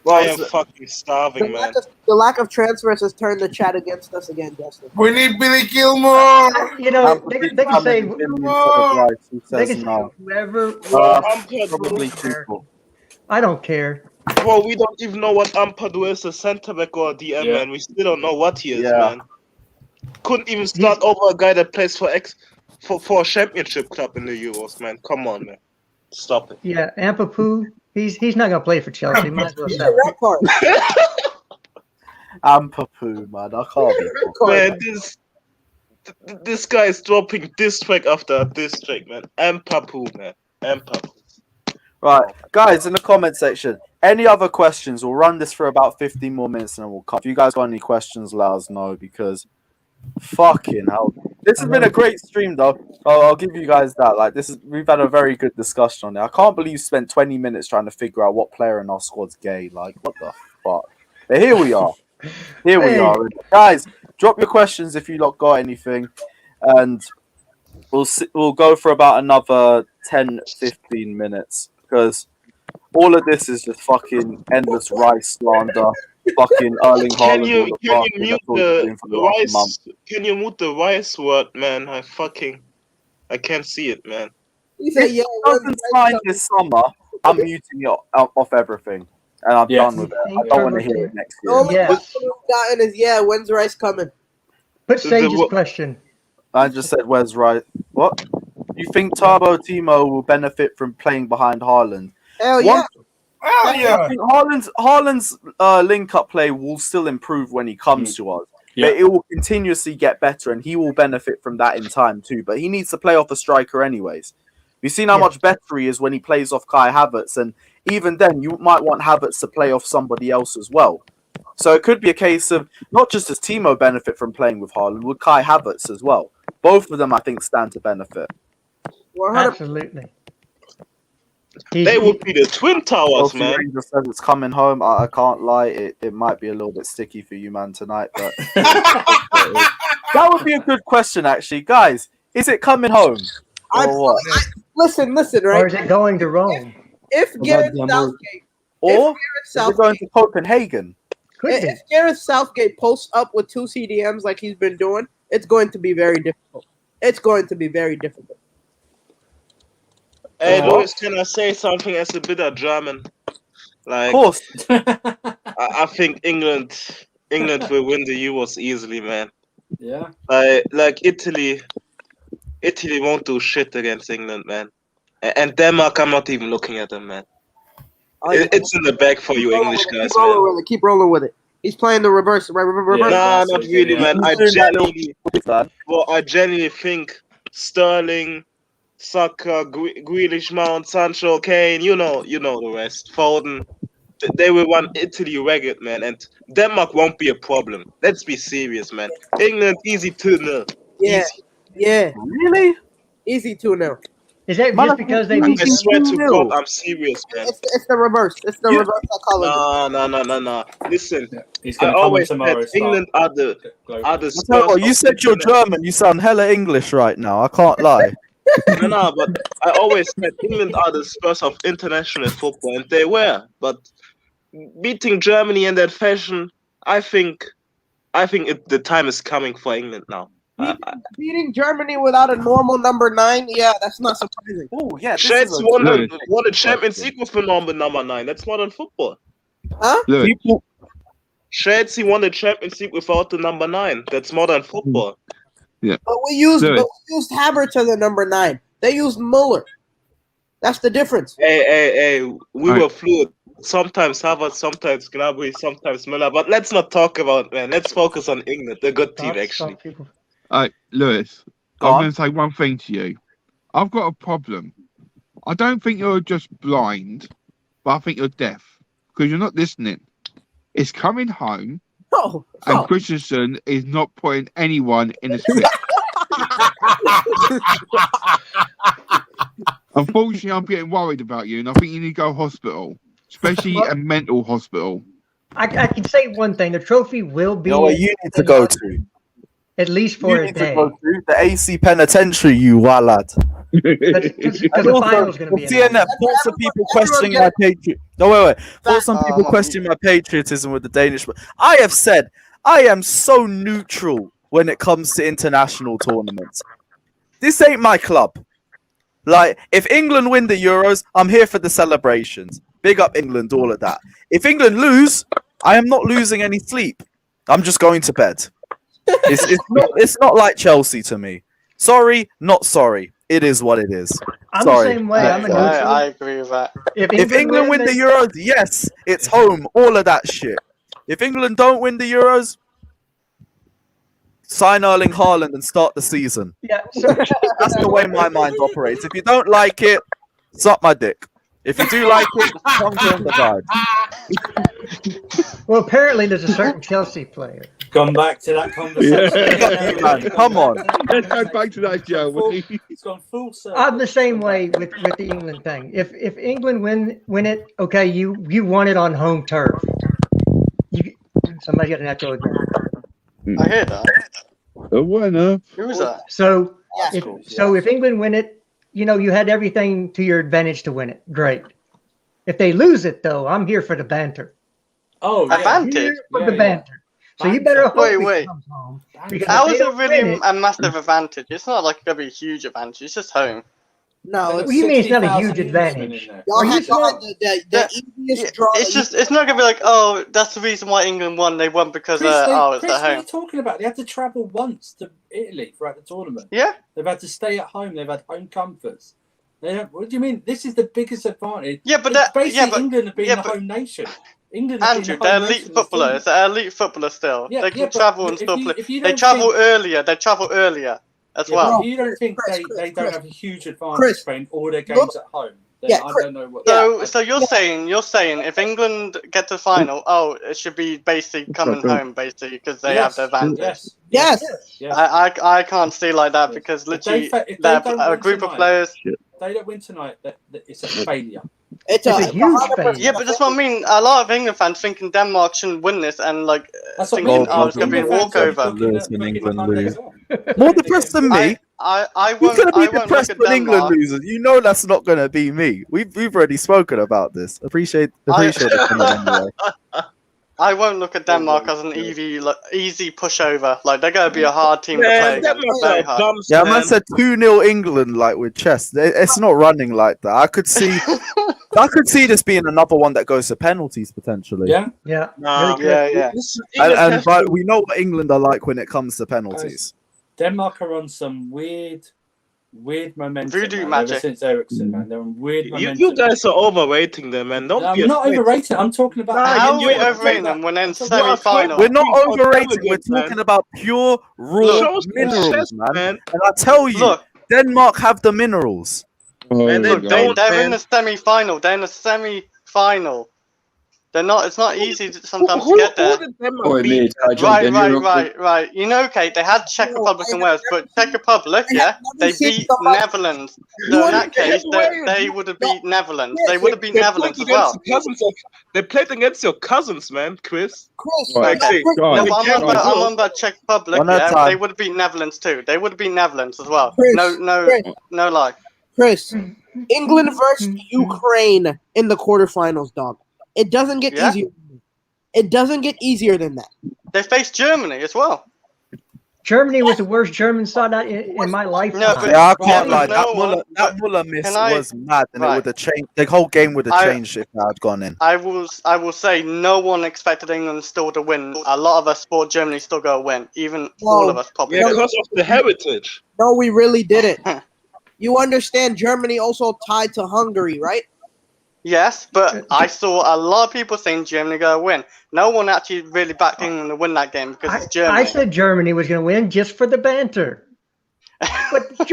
I am fucking starving, man.
The lack of transfers has turned the chat against us again, Justin.
We need Billy Gilmore.
You know, they can say
He
they
says
can say
no.
whoever.
Probably Tuchel.
I don't care.
Bro, we don't even know what Ampadu is, a centre back or a DM,
Yeah.
man. We still don't know what he is,
Yeah.
man. Couldn't even start over a guy that plays for a championship club in the Euros, man. Come on, man. Stop it.
Yeah, Ampapu. He's not gonna play for Chelsea. Might as well
He's
sell
a
him.
red card.
Ampapu, man. I can't be.
Man, this guy is dropping this track after this track, man. Ampapu, man. Ampapu.
Right, guys, in the comment section, any other questions? We'll run this for about 15 more minutes and then we'll cut. If you guys got any questions, let us know because fucking hell. This has been a great stream, though. I'll give you guys that. Like, we've had a very good discussion on it. I can't believe you spent 20 minutes trying to figure out what player in our squad's gay. Like, what the fuck? But here we are. Here we are. Guys, drop your questions if you lot got anything. And we'll go for about another 10, 15 minutes. Because all of this is just fucking endless Rice slander. Fucking Erling
Can
Haaland.
you
all the fucking-
mute
that's all he's doing for the last month.
Rice? Can you mute the Rice word, man? I can't see it, man.
He said, "Yeah."
Doesn't sign this summer. I'm muting it off everything, and I'm done with it. I don't want to hear it next
The
year.
only
Yeah.
question we've gotten is, when's Rice coming?
Put
The-
Sage's
the-
question.
I just said, where's right? What? You think Turbo Timo will benefit from playing behind Haaland?
Hell yeah.
Oh, yeah.
I think Haaland's link-up play will still improve when he comes to us.
Yeah.
But it will continuously get better, and he will benefit from that in time too. But he needs to play off a striker anyways. We've seen how much better he is when he plays off Kai Havertz, and even then, you might want Havertz to play off somebody else as well. So it could be a case of not just does Timo benefit from playing with Haaland, would Kai Havertz as well. Both of them, I think, stand to benefit.
100%.
Absolutely.
They would be the Twin Towers, man.
Ranger says it's coming home. I can't lie, it might be a little bit sticky for you, man, tonight. But that would be a good question, actually, guys. Is it coming home?
Listen, right?
Or is it going to Rome?
If Gareth Southgate,
or is it going to Copenhagen?
If Gareth Southgate posts up with 2 CDMs like he's been doing, it's going to be very difficult. It's going to be very difficult.
Hey, Louis, can I say something as a bit of German? Like,
of course.
I think England will win the Euros easily, man.
Yeah.
Like Italy won't do shit against England, man. And Denmark, I'm not even looking at them, man. It's in the bag for you English guys, man.
Keep rolling with it. He's playing the reverse. Reverse.
Nah, not really, man. I genuinely think Sterling, Saka, Grealish, Mount, Sancho, Kane, you know the rest. Foden, they will run Italy ragged, man. And Denmark won't be a problem. Let's be serious, man. England, easy 2-0.
Yeah.
Easy.
Yeah.
Really?
Easy 2-0.
Is that just because they beat
I swear to God, I'm serious, man.
It's the reverse. It's the reverse psychology.
No. Listen,
He's
I
going to come in
always
tomorrow.
said England are the Spurs.
Oh, you said you're German. You sound hella English right now. I can't lie.
No, but I always said England are the Spurs of international football, and they were. But beating Germany in that fashion, I think the time is coming for England now.
Beating Germany without a normal number 9, yeah, that's not surprising.
Oh yeah,
Sheds won the Champions League with a normal number 9. That's modern football.
Huh?
Sheds, he won the Champions League without the number 9. That's modern football.
Yeah.
But we used Havertz as the number 9. They used Muller. That's the difference.
Hey, we were fluid. Sometimes Havertz, sometimes Gnabry, sometimes Müller. But let's not talk about, man. Let's focus on England, the good team, actually.
Lewis, I'm going to say one thing to you. I've got a problem. I don't think you're just blind, but I think you're deaf because you're not listening. It's coming home, and Christensen is not putting anyone in a split. Unfortunately, I'm getting worried about you, and I think you need to go hospital, especially a mental hospital.
I can say one thing: the trophy will be.
You know what you need to go to?
At least for a day.
The AC Penitentiary, you wild lad.
Because the final's going to be.
CNN, thoughts of people questioning my patriotism. No, wait. Thoughts some people question my patriotism with the Danish. I have said I am so neutral when it comes to international tournaments. This ain't my club. Like, if England win the Euros, I'm here for the celebrations. Big up England, all of that. If England lose, I am not losing any sleep. I'm just going to bed. It's not like Chelsea to me. Sorry, not sorry. It is what it is.
I'm
sorry.
the same way.
I agree with that.
If
England win the Euros, yes, it's home. All of that shit. If England don't win the Euros, sign Erling Haaland and start the season.
Yeah,
that's the way my mind operates. If you don't like it, suck my dick. If you do like it, come join the vibe.
Well, apparently there's a certain Chelsea player.
Gone back to that conversation.
Man, come on.
Let's go back to that, Joe.
It's gone full circle.
I'm the same way with the England thing. If England win it, okay, you won it on home turf. Somebody got an echo again.
I hear that.
The winner.
Who's that?
So if England win it, you had everything to your advantage to win it. Great. If they lose it, though, I'm here for the banter.
Oh, yeah.
Advantage?
For the banter. So you better hope
Wait.
it comes home.
How is it really a massive advantage? It's not like going to be a huge advantage. It's just home.
No,
What do you mean it's not a huge
60,000 Englishmen
advantage?
in there.
y'all
Are you
had
smart?
the easiest draw.
It's not gonna be like, oh, that's the reason why England won. They won because
Chris,
it's
Chris,
at
what are you
home.
talking about? They had to travel once to Italy throughout the tournament.
Yeah.
They've had to stay at home. They've had home comforts. What do you mean? This is the biggest advantage.
Yeah, but
England have been the home nation. England have
Andrew,
been the
they're
home
elite
nation.
footballers. They're elite footballers still.
Yeah,
they can
but
travel and
if
still
you-
play.
if you
They
don't
travel
think-
earlier. They travel earlier as
Yeah,
well.
but you don't think
Chris,
they don't have a huge advantage
Chris,
playing all their games at home? Then
Yeah,
I
Chris,
don't know what.
So you're saying if England get to the final, it should be basically coming home basically because they have the advantage.
Yes.
I can't see like that because
If
literally
they
they're
don't
a
win
group of
tonight-
players.
If they don't win tonight, it's a failure.
It's
a huge failure.
Yeah, but that's what I mean. A lot of England fans thinking Denmark shouldn't win this and like
That's what I
thinking,
mean.
oh, it's gonna be a
England fans are
walkover.
booking
Lewis and
booking
England
Mondays
lose.
off.
More depressed than me.
I
Who's
won't.
gonna be
I won't
depressed
look at
when England
Denmark.
loses? You know that's not gonna be me. We've already spoken about this. Appreciate the comment anyway.
I won't look at Denmark as an easy pushover. Like they're gonna be a hard team to play
Man,
against.
Denmark's
Very
a
hard.
dumb
Yeah,
man.
man said 2-0 England like with chess. It's not running like that. I could see this being another one that goes to penalties potentially.
Yeah.
Yeah.
Nah.
Yeah.
But we know what England are like when it comes to penalties.
Denmark are on some weird momentum.
Voodoo
man,
magic.
Ever since Ericsson, man, they're on weird momentum.
You guys are overrating them, man. Don't be
I'm not
afraid.
overrating. I'm talking about
How are
you
we
are
overrating them when in semi-final?
We're not overrating. We're
Look,
talking about pure raw
Show some
minerals,
chest,
man. And I tell you,
Look,
Denmark have the minerals.
Man, they
look,
don't,
they're in
man.
the semi-final. They're in the semi-final. They're not. It's not easy sometimes to
Who
get there.
did Denmark
Oi,
beat?
mate, can I jump in here real quick?
Right. You know, Kate, they had Czech Republic and Wales, but Czech Republic,
I have
they
never seen
beat
somebody-
Netherlands. So in that case, they would have beat Netherlands. They would have beat Netherlands as well.
They played against your cousins, man, Chris.
Chris,
Right.
Okay.
Chris,
No,
Guys,
but I'm on about Czech Republic.
One at a
Yeah,
time.
they would have beat Netherlands too. They would have beat Netherlands as well.
Chris,
No lie.
Chris, England versus Ukraine in the quarterfinals, dog. It doesn't get
Yeah.
easier. It doesn't get easier than that.
They faced Germany as well.
Germany was the worst German side in my lifetime.
No, but-
Yeah, I can't
Yeah,
lie.
but
That
no
Muller,
one-
that Muller miss
can I-
was mad, and it
Right.
would have changed. The whole game would have
I-
changed if that had gone in.
I will say no one expected England still to win. A lot of us thought Germany still gonna win. Even all of us probably.
Yeah,
did.
because of the heritage.
No, we really didn't. You understand Germany also tied to Hungary, right?
Yes, but I saw a lot of people saying Germany gonna win. No one actually really backed England to win that game because it's Germany.
I said Germany was going to win just for the banter. But the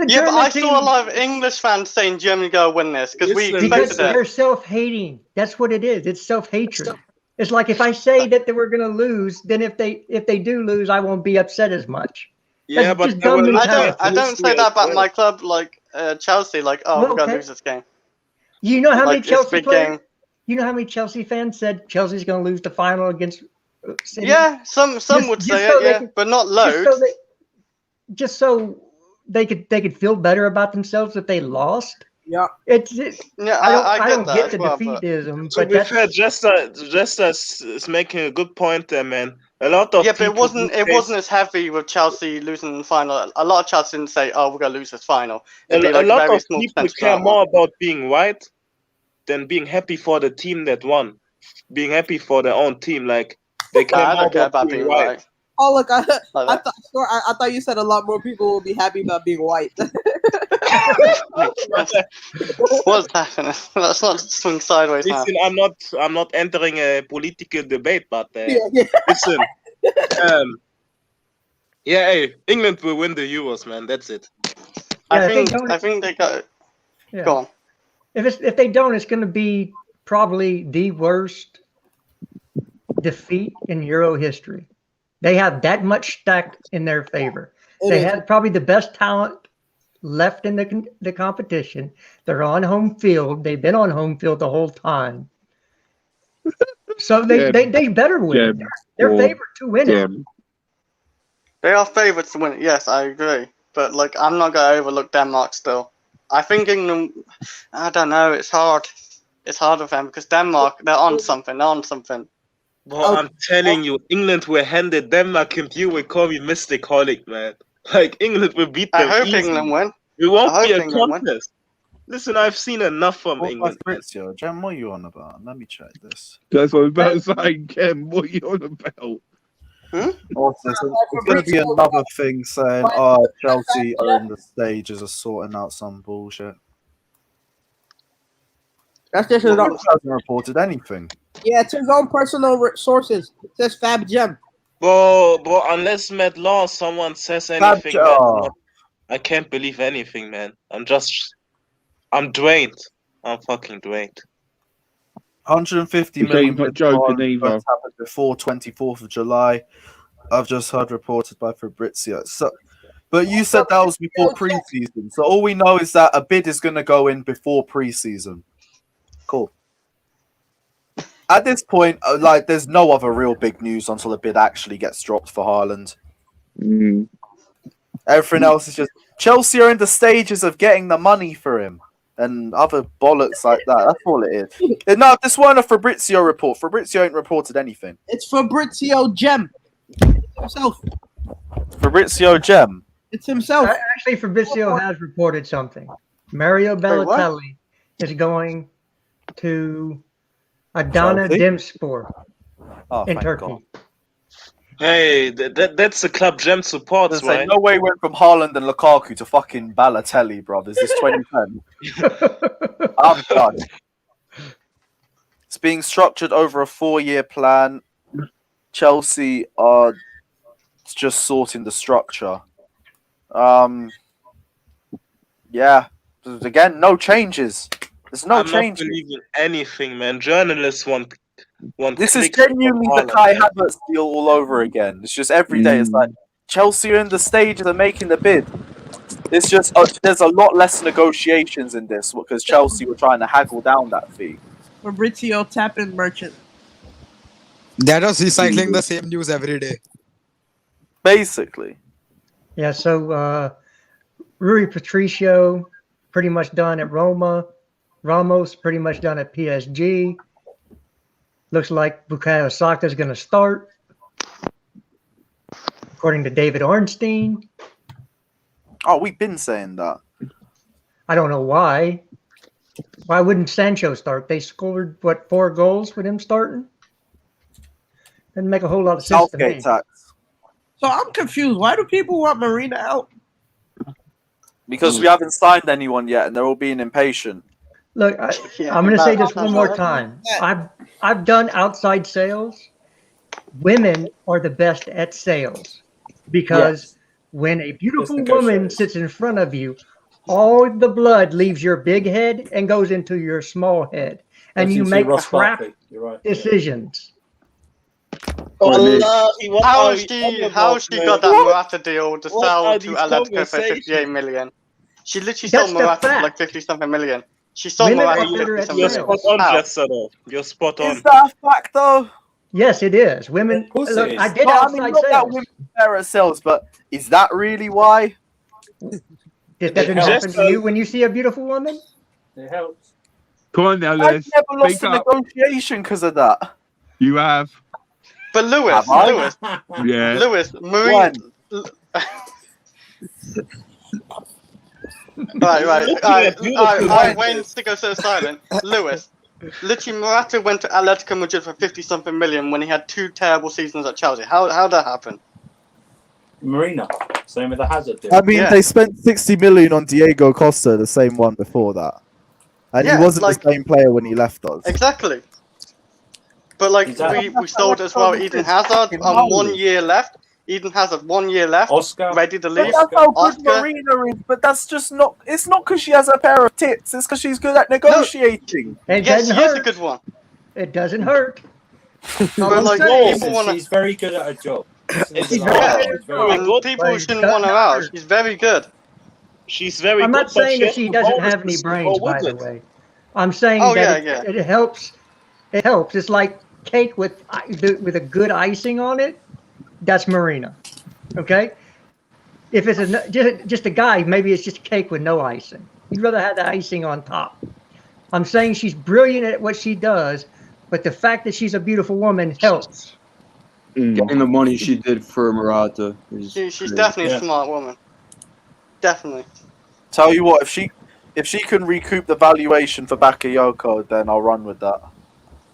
Yeah,
German
but I
team,
saw a lot of English fans saying Germany gonna win this because we
Listen,
because
expected
they're
it.
self-hating. That's what it is. It's self-hatred. It's like if I say that they were going to lose, then if they do lose, I won't be upset as much.
Yeah,
That's
but
just
they
dumb
were
mentality.
I don't say that about my club like Chelsea. Like, oh,
Well,
we're gonna
okay.
lose this game.
You know how many
Like, it's
Chelsea
big
players?
game.
You know how many Chelsea fans said Chelsea's going to lose the final against City?
Yeah, some would
just
say
so
it,
they
yeah,
can-
but not
Just
loads.
so they could feel better about themselves if they lost.
Yeah.
Yeah,
I
get
don't
that
get
as
the
well, but-
defeatism,
To
but
be
that's
fair, Jester is making a good point there, man. A lot of
Yeah, but it
people
wasn't.
these
It
days-
wasn't as heavy with Chelsea losing in the final. A lot of Chelsea didn't say, "Oh, we're gonna lose this final." It'd be
A
like
lot
very
of
small
people
percentage
care
drama.
more about being right than being happy for the team that won. Being happy for their own team, like they care
I
more
don't care
about
about
being
being right.
Oh, look, I
Like
thought you said a lot more people will be happy about being white.
What's happening? Let's not swing sideways now.
Listen, I'm not entering a political debate, but
Yeah.
listen, yeah, hey, England will win the Euros, man. That's it.
I
Yeah, if they
think.
don't-
I think they got.
yeah.
Go on.
If they don't, it's going to be probably the worst defeat in Euro history. They have that much stacked in their favor. They have probably the best talent left in the competition. They're on home field. They've been on home field the whole time. So they better win. They're favored to win it.
They are favourites to win it. Yes, I agree. But like, I'm not gonna overlook Denmark still. I think England. I don't know. It's hard. It's hard for them because Denmark. They're on something. They're on something.
Bro, I'm telling you, England will handed Denmark, and you will call me Mystic Holic, man. Like England will beat them.
I hope
easy.
England win.
It won't
I
be a
hope England win.
contest. Listen, I've seen enough from
What
England.
about Fabrizio? Jem, what are you on about? Let me check this.
That's what I was about to say, Ken. What are you on about?
Also, there's going to be another thing saying, Chelsea are in the stages of sorting out some bullshit.
That's just
He
his own.
hasn't reported anything.
Yeah, it's his own personal sources. It says Fab Gem.
Bro, unless Matt Law, someone says anything, man, I can't believe anything, man. I'm drained. I'm fucking drained.
150
He's
million
not joking either.
happened before 24th of July. I've just heard reported by Fabrizio. So, but you said that was before pre-season. So all we know is that a bid is going to go in before pre-season. Cool. At this point, there's no other real big news until a bid actually gets dropped for Haaland. Everything else is just Chelsea are in the stages of getting the money for him and other bollocks like that. That's all it is. No, this weren't a Fabrizio report. Fabrizio ain't reported anything.
It's Fabrizio Gem. Himself.
Fabrizio Gem.
It's himself.
Actually, Fabrizio has reported something. Mario Balotelli is going to Adana Demirspor in Turkey.
God.
Hey, that's the club Gem supports, right?
No way went from Haaland and Lukaku to fucking Balotelli, brothers. This 2010. I'm done. It's being structured over a 4-year plan. Chelsea are just sorting the structure. Yeah. Again, no changes. There's no changes.
I'm not believing anything, man. Journalists want.
This is genuinely the Kai Havertz deal all over again. It's just every day. It's like Chelsea are in the stages of making the bid. It's just there's a lot less negotiations in this because Chelsea were trying to haggle down that fee.
Fabrizio Tapin Merchant.
That was recycling the same news every day.
Basically.
Yeah, so Rui Patricio pretty much done at Roma. Ramos pretty much done at PSG. Looks like Bukayo Saka is going to start, according to David Ornstein.
Oh, we've been saying that.
I don't know why. Why wouldn't Sancho start? They scored, 4 goals with him starting? Didn't make a whole lot of sense to me.
Tax.
So I'm confused. Why do people want Marina out?
Because we haven't signed anyone yet, and they're all being impatient.
Look, I'm going to say this one more time. I've done outside sales. Women are the best at sales because when a beautiful woman sits in front of you, all the blood leaves your big head and goes into your small head, and you make crap decisions.
How she got that Morata deal to sell to Atletico for 58 million? She literally sold Morata for like 50-something million. She sold Morata for 50-something million.
You're spot on, Jessero. You're spot on.
Is that a fact, though?
Yes, it is. Women. Look, I did outside sales.
That women are better at sales, but is that really why?
It doesn't happen to you when you see a beautiful woman?
It helps.
Come on now,
I've
Les.
never lost a negotiation because of that.
You have.
But Lewis, Marine. Right. When Stigo so silent, Lewis. Literally, Morata went to Atletico Madrid for 50-something million when he had 2 terrible seasons at Chelsea. How'd that happen?
Marina, same with the Hazard deal.
I mean, they spent 60 million on Diego Costa, the same one before that, and he wasn't the same player when he left us.
Exactly. But we sold as well Eden Hazard on 1 year left. Eden Hazard 1 year left.
Oscar
ready to leave.
That's how good Marina is, but that's just not. It's not because she has a pair of tits. It's because she's good at negotiating.
Yes, she is a good one.
It doesn't hurt.
She's very good at her job.
She's very good. People shouldn't want her out. She's very good.
She's very good.
I'm not saying that she doesn't have any brains, by the way. I'm saying that it helps. It helps. It's like cake with a good icing on it. That's Marina. Okay? If it's just a guy, maybe it's just cake with no icing. You'd rather have the icing on top. I'm saying she's brilliant at what she does, but the fact that she's a beautiful woman helps.
Getting the money she did for Morata.
She's definitely a smart woman. Definitely.
Tell you what, if she can recoup the valuation for Bakayoko, then I'll run with that.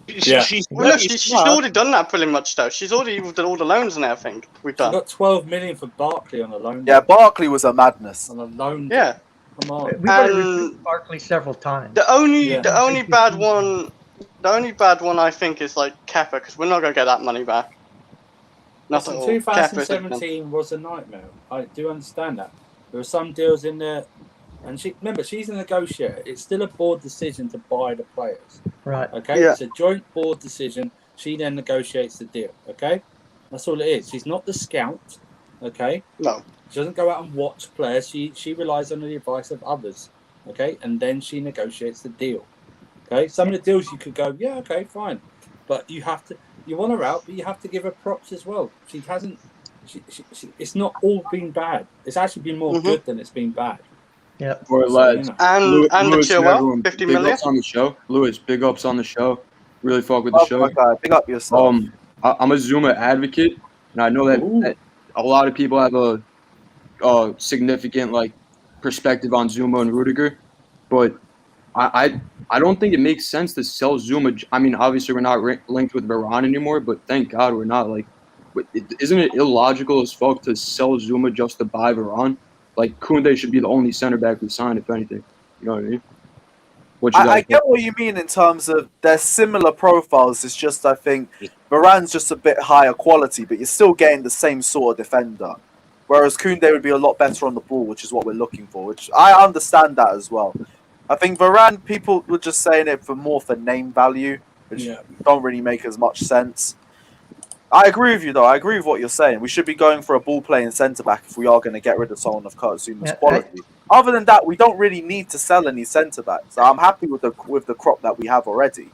Yeah.
She's
Well, look,
very
she's
smart.
already done that pretty much though. She's already done all the loans and everything we've
She
done.
got 12 million for Barkley on a loan.
Yeah, Barkley was a madness.
On a loan.
Yeah.
Come on.
We've already
And-
recruited Barkley several times.
The only
Yeah.
the only bad one, I think is like Kepa, because we're not gonna get that money back. Not at
Listen,
all. Kepa's like-
2017 was a nightmare. I do understand that. There were some deals in there, and she's a negotiator. It's still a board decision to buy the players.
Right.
Okay,
Yeah.
it's a joint board decision. She then negotiates the deal. Okay, that's all it is. She's not the scout. Okay,
No.
she doesn't go out and watch players. She relies on the advice of others. Okay, and then she negotiates the deal. Okay, some of the deals you could go, yeah, okay, fine, but you have to. You want her out, but you have to give her props as well. She hasn't. It's not all been bad. It's actually been more good than it's been bad.
Yeah.
Or
So,
lads,
you know.
And
Lewis,
the
Lewis and
Chilwell,
everyone,
50
big
million.
ups on the show. Lewis, big ups on the show. Really fuck with the
Oh
show.
my god, big up yourself.
I'm a Zuma advocate, and I know that a lot of people have a significant like perspective on Zuma and Rudiger, but I don't think it makes sense to sell Zuma. I mean, obviously we're not linked with Varane anymore, but thank God we're not. Like, isn't it illogical as fuck to sell Zuma just to buy Varane? Like, Koundé should be the only center back we sign, if anything. You know what I mean?
I get what you mean in terms of they're similar profiles. It's just I think Varane's just a bit higher quality, but you're still getting the same sort of defender. Whereas Koundé would be a lot better on the ball, which is what we're looking for. Which I understand that as well. I think Varane, people were just saying it for name value, which don't really make as much sense. I agree with you though. I agree with what you're saying. We should be going for a ball playing centre back if we are going to get rid of someone of Kurt Zuma's quality. Other than that, we don't really need to sell any centre backs. So I'm happy with the crop that we have already.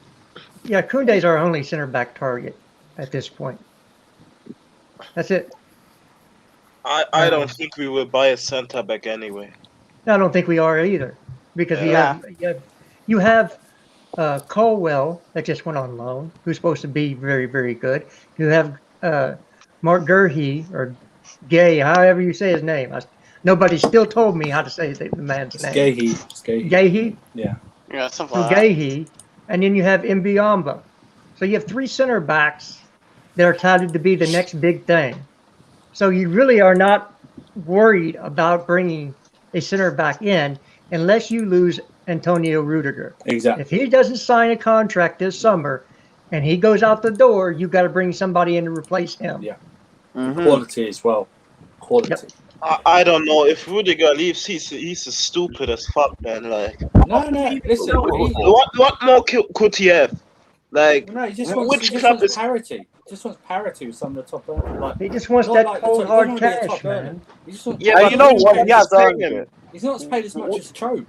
Yeah, Koundé's our only center back target at this point. That's it.
I don't think we will buy a centre back anyway.
I don't think we are either, because you have Colwell that just went on loan, who's supposed to be very, very good. You have Mark Gurhey, or Gay, however you say his name. Nobody still told me how to say the man's name. Gahey.
Yeah.
Yeah, something
So
like that.
Gahey, and then you have Mbiamba. So you have three center backs that are touted to be the next big thing. So you really are not worried about bringing a center back in unless you lose Antonio Rudiger.
Exactly.
If he doesn't sign a contract this summer and he goes out the door, you got to bring somebody in to replace him.
Yeah. Quality as well. Quality.
Yep.
I don't know if Rudiger leaves. He's as stupid as fuck, man. Like,
no. Listen,
what more could he have? Like,
no, he just
which
wants,
club is
parity? Just wants parity with some of the top earners. Like,
He just wants
not
that
like-
cold
he
hard
doesn't wanna be a
cash,
top earner.
man.
He just wants,
Yeah,
And
but
you know
which
what?
club
He
is
has
paying
earned
him?
it.
he's not paid as much as Cho.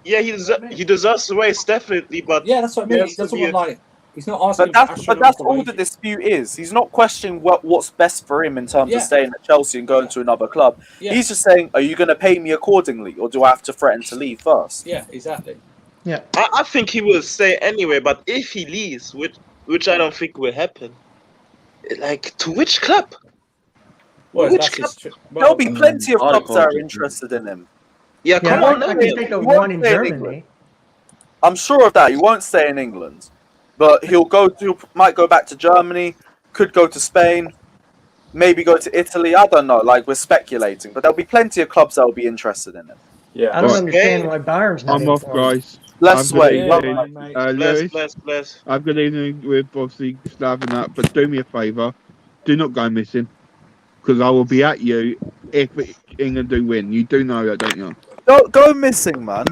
Yeah, he deserves the race definitely, but
Yeah, that's what I mean.
there
He
has to
doesn't
be
want
a-
like he's not asking.
But that's
astronomical
all the dispute is. He's not questioning what's best for him in terms of staying at Chelsea and going to another club.
Yeah.
He's just saying, are you going to pay me accordingly, or do I have to threaten to leave first?
Yeah, exactly.
Yeah.
I think he will stay anyway. But if he leaves, which I don't think will happen, like to which club?
Well,
Which
that's
club?
his tr-
There'll be plenty of
lot of
clubs that are
clubs.
interested in him.
Yeah,
Yeah,
come on,
I
no,
can think of
He won't
one in
stay in
Germany.
England. I'm sure of that. He won't stay in England, but might go back to Germany, could go to Spain, maybe go to Italy. I don't know. Like, we're speculating, but there'll be plenty of clubs that will be interested in him.
Yeah.
I don't
Right.
understand why Bayern's not
I'm
in
off,
for him.
guys.
Let's
Have a
wait.
good
Yeah,
evening.
mate.
Lewis,
bless.
have a good evening with obviously Gustav and that, but do me a favour, do not go missing, because I will be at you if England do win. You do know that, don't you?
Go missing, man.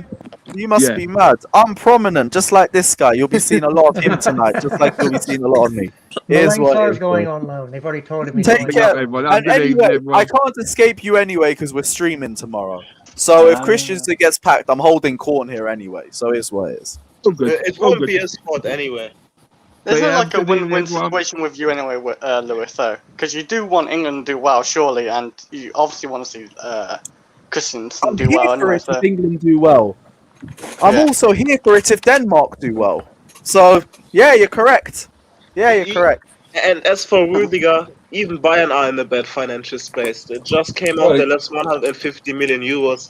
You must
Yeah.
be mad. I'm prominent, just like this guy. You'll be seeing a lot of him tonight, just like you'll be seeing a lot of me. Here's what it
Sar's
is,
going
bro.
on loan. They've already told him he's
Take
going
care.
on.
Everyone, have a
And
good evening,
anyway,
everyone.
I can't escape you anyway because we're streaming tomorrow. So if Christiansen gets packed, I'm holding court here anyway. So here's what it is.
All good.
It
all
won't
good.
be a spot anyway.
Isn't
yeah,
it like a
good evening,
win-win
everyone.
situation with you anyway, Lewis, though? Because you do want England to do well, surely, and you obviously want to see Christensen do well anyway.
if
So.
England do well. I'm
Yeah.
also here for it if Denmark do well. So yeah, you're correct. Yeah, you're correct.
And as for Rudiger, even Bayern are in a bad financial space. It just came out
Well,
they lost 150 million euros.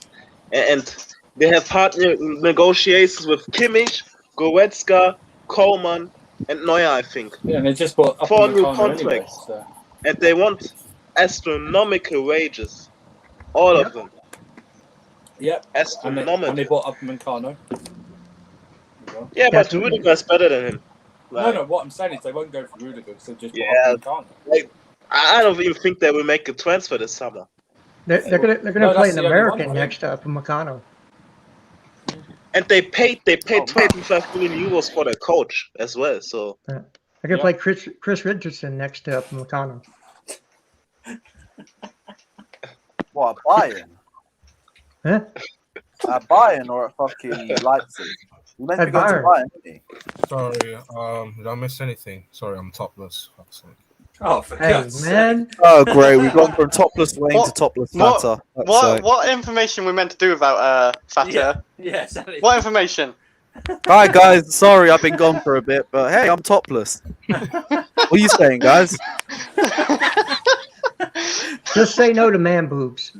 and they have partner negotiations with Kimmich, Goretzka, Coleman, and Neuer, I think.
Yeah, and they just bought up
4 new
contracts. Anyway,
contracts,
so.
and they want astronomical wages, all of them.
Yep.
Astronomical.
And they bought up Meccano.
Yeah, but Rudiger's better than him.
No, what I'm saying is they won't go for Rudiger because they'll just bought up Meccano.
Like, I don't even think they will make a transfer this summer.
They're gonna play an American next to Upamecano.
And they paid 25 million euros for their coach as well. So
they're gonna play Chris Richardson next to Upamecano.
What, Bayern?
Huh?
At Bayern or at fucking Leipzig? You meant to go to Bayern, didn't you?
Sorry, did I miss anything? Sorry, I'm topless.
Oh, for God's
man!
Oh, great. We've gone from topless Wayne to topless Fata.
What information we meant to do about Fata?
Yeah, exactly.
What information?
Hi guys, sorry I've been gone for a bit, but hey, I'm topless. What are you saying, guys?
Just say no to man boobs.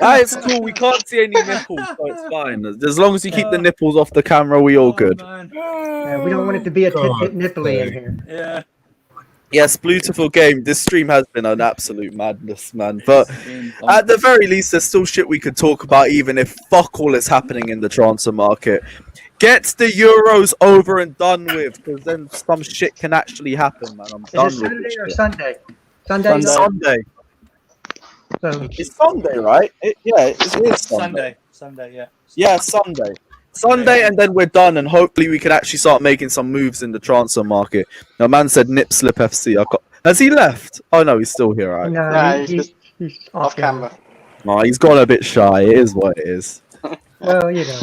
It's cool. We can't see any nipples, so it's fine. As long as you keep the nipples off the camera, we all good.
We don't want it to be a tit nipply in here.
Yeah.
Yes, beautiful game. This stream has been an absolute madness, man. But at the very least, there's still shit we could talk about, even if fuck all is happening in the transfer market. Get the Euros over and done with, because then some shit can actually happen, man. I'm done
Is it
with
Saturday
this
or
shit.
Sunday?
Sunday.
So
It's Sunday, right? It is Sunday.
Sunday, yeah.
Yeah, Sunday. Sunday, and then we're done, and hopefully we can actually start making some moves in the transfer market. Now, man said Nip Slip FC. Has he left? Oh, no, he's still here, right?
No, he's off camera.
Oh, he's gone a bit shy. It is what it is.
Well, you know.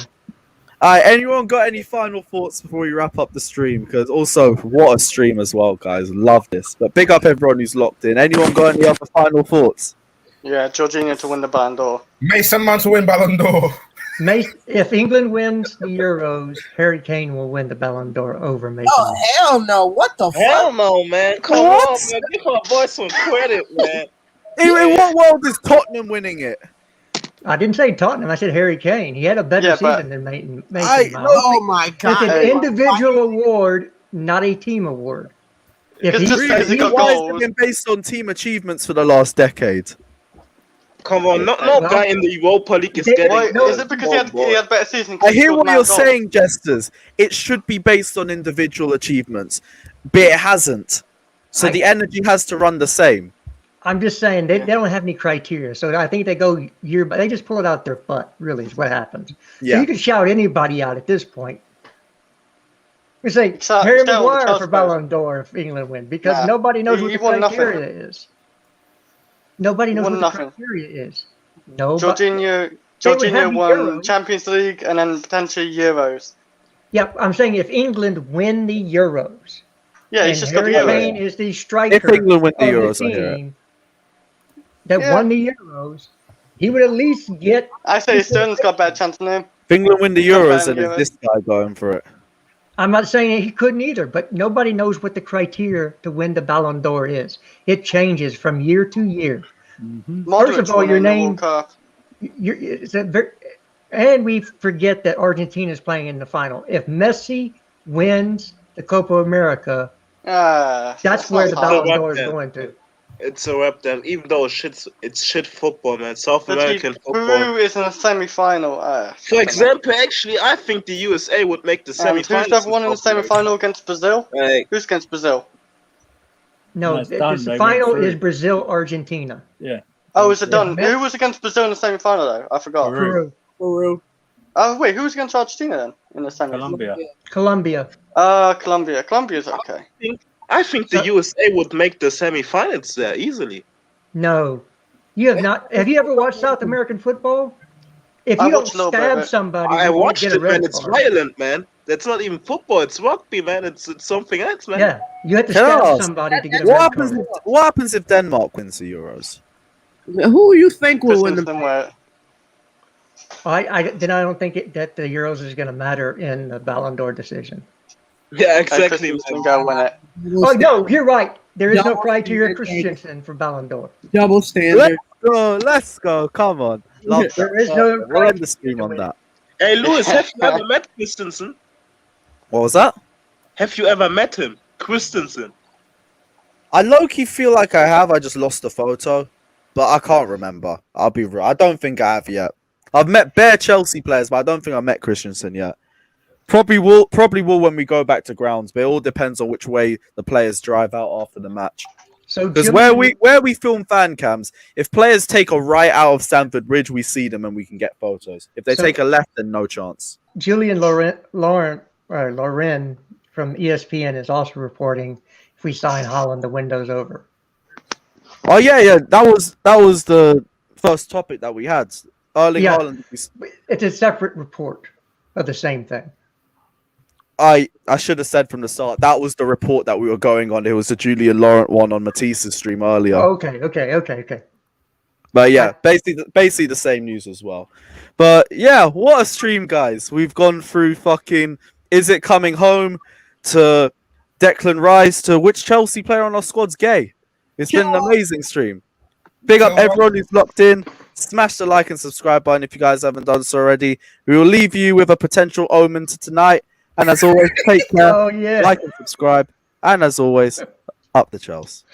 Alright, anyone got any final thoughts before we wrap up the stream? Because also, what a stream as well, guys. Love this. But big up everyone who's locked in. Anyone got any other final thoughts?
Yeah, Jorginho to win the Ballon d'Or.
Mason Mount to win Ballon d'Or.
If England wins the Euros, Harry Kane will win the Ballon d'Or over Mason.
Oh, hell no. What the
hell
fuck?
no, man. Come on, man. Give our boy some credit, man.
In what world is Tottenham winning it?
I didn't say Tottenham. I said Harry Kane. He had a better season than Mason Mount.
Oh my God.
It's an individual award, not a team award. If
Why
he,
has it been based on team achievements for the last decade?
Come on, no guy in the Europa League is getting.
Is it because he had better season?
I hear what you're saying, Jesters. It should be based on individual achievements, but it hasn't. So the energy has to run the same.
I'm just saying they don't have any criteria, so I think they go year, but they just pull it out their butt. Really, is what happens.
Yeah.
So you can shout anybody out at this point. We say
Shout
Harry
all the
Maguire
Chelsea
for Ballon d'Or if England win, because nobody knows what
he
the
won nothing.
criteria is. Nobody knows
won
what the
nothing.
criteria is. No.
Jorginho won Champions League and then potentially Euros.
Yep, I'm saying if England win the Euros.
Yeah, he's
and
just got the
Harry
Euros.
Kane is the striker.
If England win the
of
Euros, I hear it.
team that won the Euros, he would at least get.
I say Sterling's got a better chance than him.
If England win the Euros,
better
then
than
it's this guy going for it.
I'm not saying he couldn't either, but nobody knows what the criteria to win the Ballon d'Or is. It changes from year to year. First of all, your name. And we forget that Argentina is playing in the final. If Messi wins the Copa America, that's where the Ballon d'Or is going to.
It's a wrap then. Even though it's shit football, man. South American football.
Peru is in a semi-final.
For example, actually, I think the USA would make the semi-finals.
Who's the one in the semi-final against Brazil? Who's against Brazil?
No, the final is Brazil-Argentina.
Yeah.
Oh, is it done? Who was against Brazil in the semi-final, though? I forgot.
Peru.
Oh, wait, who was against Argentina, then, in the semi-final?
Colombia.
Colombia. Colombia's okay.
I think the USA would make the semi-finals there easily.
No. You have not. Have you ever watched South American football? If you don't stab somebody,
I watched
you get a
it,
red
man. It's
card.
violent, man. That's not even football. It's rugby, man. It's something else, man.
Yeah, you have to
Can I
stab
ask,
somebody to get a
what
red
happens?
card.
What happens if Denmark wins the Euros?
Who you think will win the?
I don't think that the Euros is going to matter in the Ballon d'Or decision.
Yeah, exactly.
Go win it.
Oh no, you're right. There is no
Double
criteria
standard.
Christensen for Ballon d'Or.
Double standard.
Let's go. Come on. Love that.
There is no
We'll end the stream on that.
Hey, Lewis, have you ever met Christensen?
What was that?
Have you ever met him? Christensen.
I low-key feel like I have. I just lost the photo, but I can't remember. I'll be real. I don't think I have yet. I've met bare Chelsea players, but I don't think I've met Christensen yet. Probably will when we go back to grounds, but it all depends on which way the players drive out after the match.
So
because where we film fan cams, if players take a right out of Stamford Bridge, we see them and we can get photos. If they take a left, then no chance.
Julian Lauren from ESPN is also reporting if we sign Haaland, the window's over.
Oh yeah. That was the first topic that we had. Erling Haaland.
It's a separate report of the same thing.
I should have said from the start that was the report that we were going on. It was the Julian Laurent one on Matisse's stream earlier.
Okay.
But yeah, basically the same news as well. But yeah, what a stream, guys. We've gone through fucking is it coming home to Declan Rice to which Chelsea player on our squad's gay. It's been an amazing stream. Big up everyone who's locked in. Smash the like and subscribe button if you guys haven't done so already. We will leave you with a potential omen to tonight. And as always, take care, like and subscribe. And as always, up the Chelsea.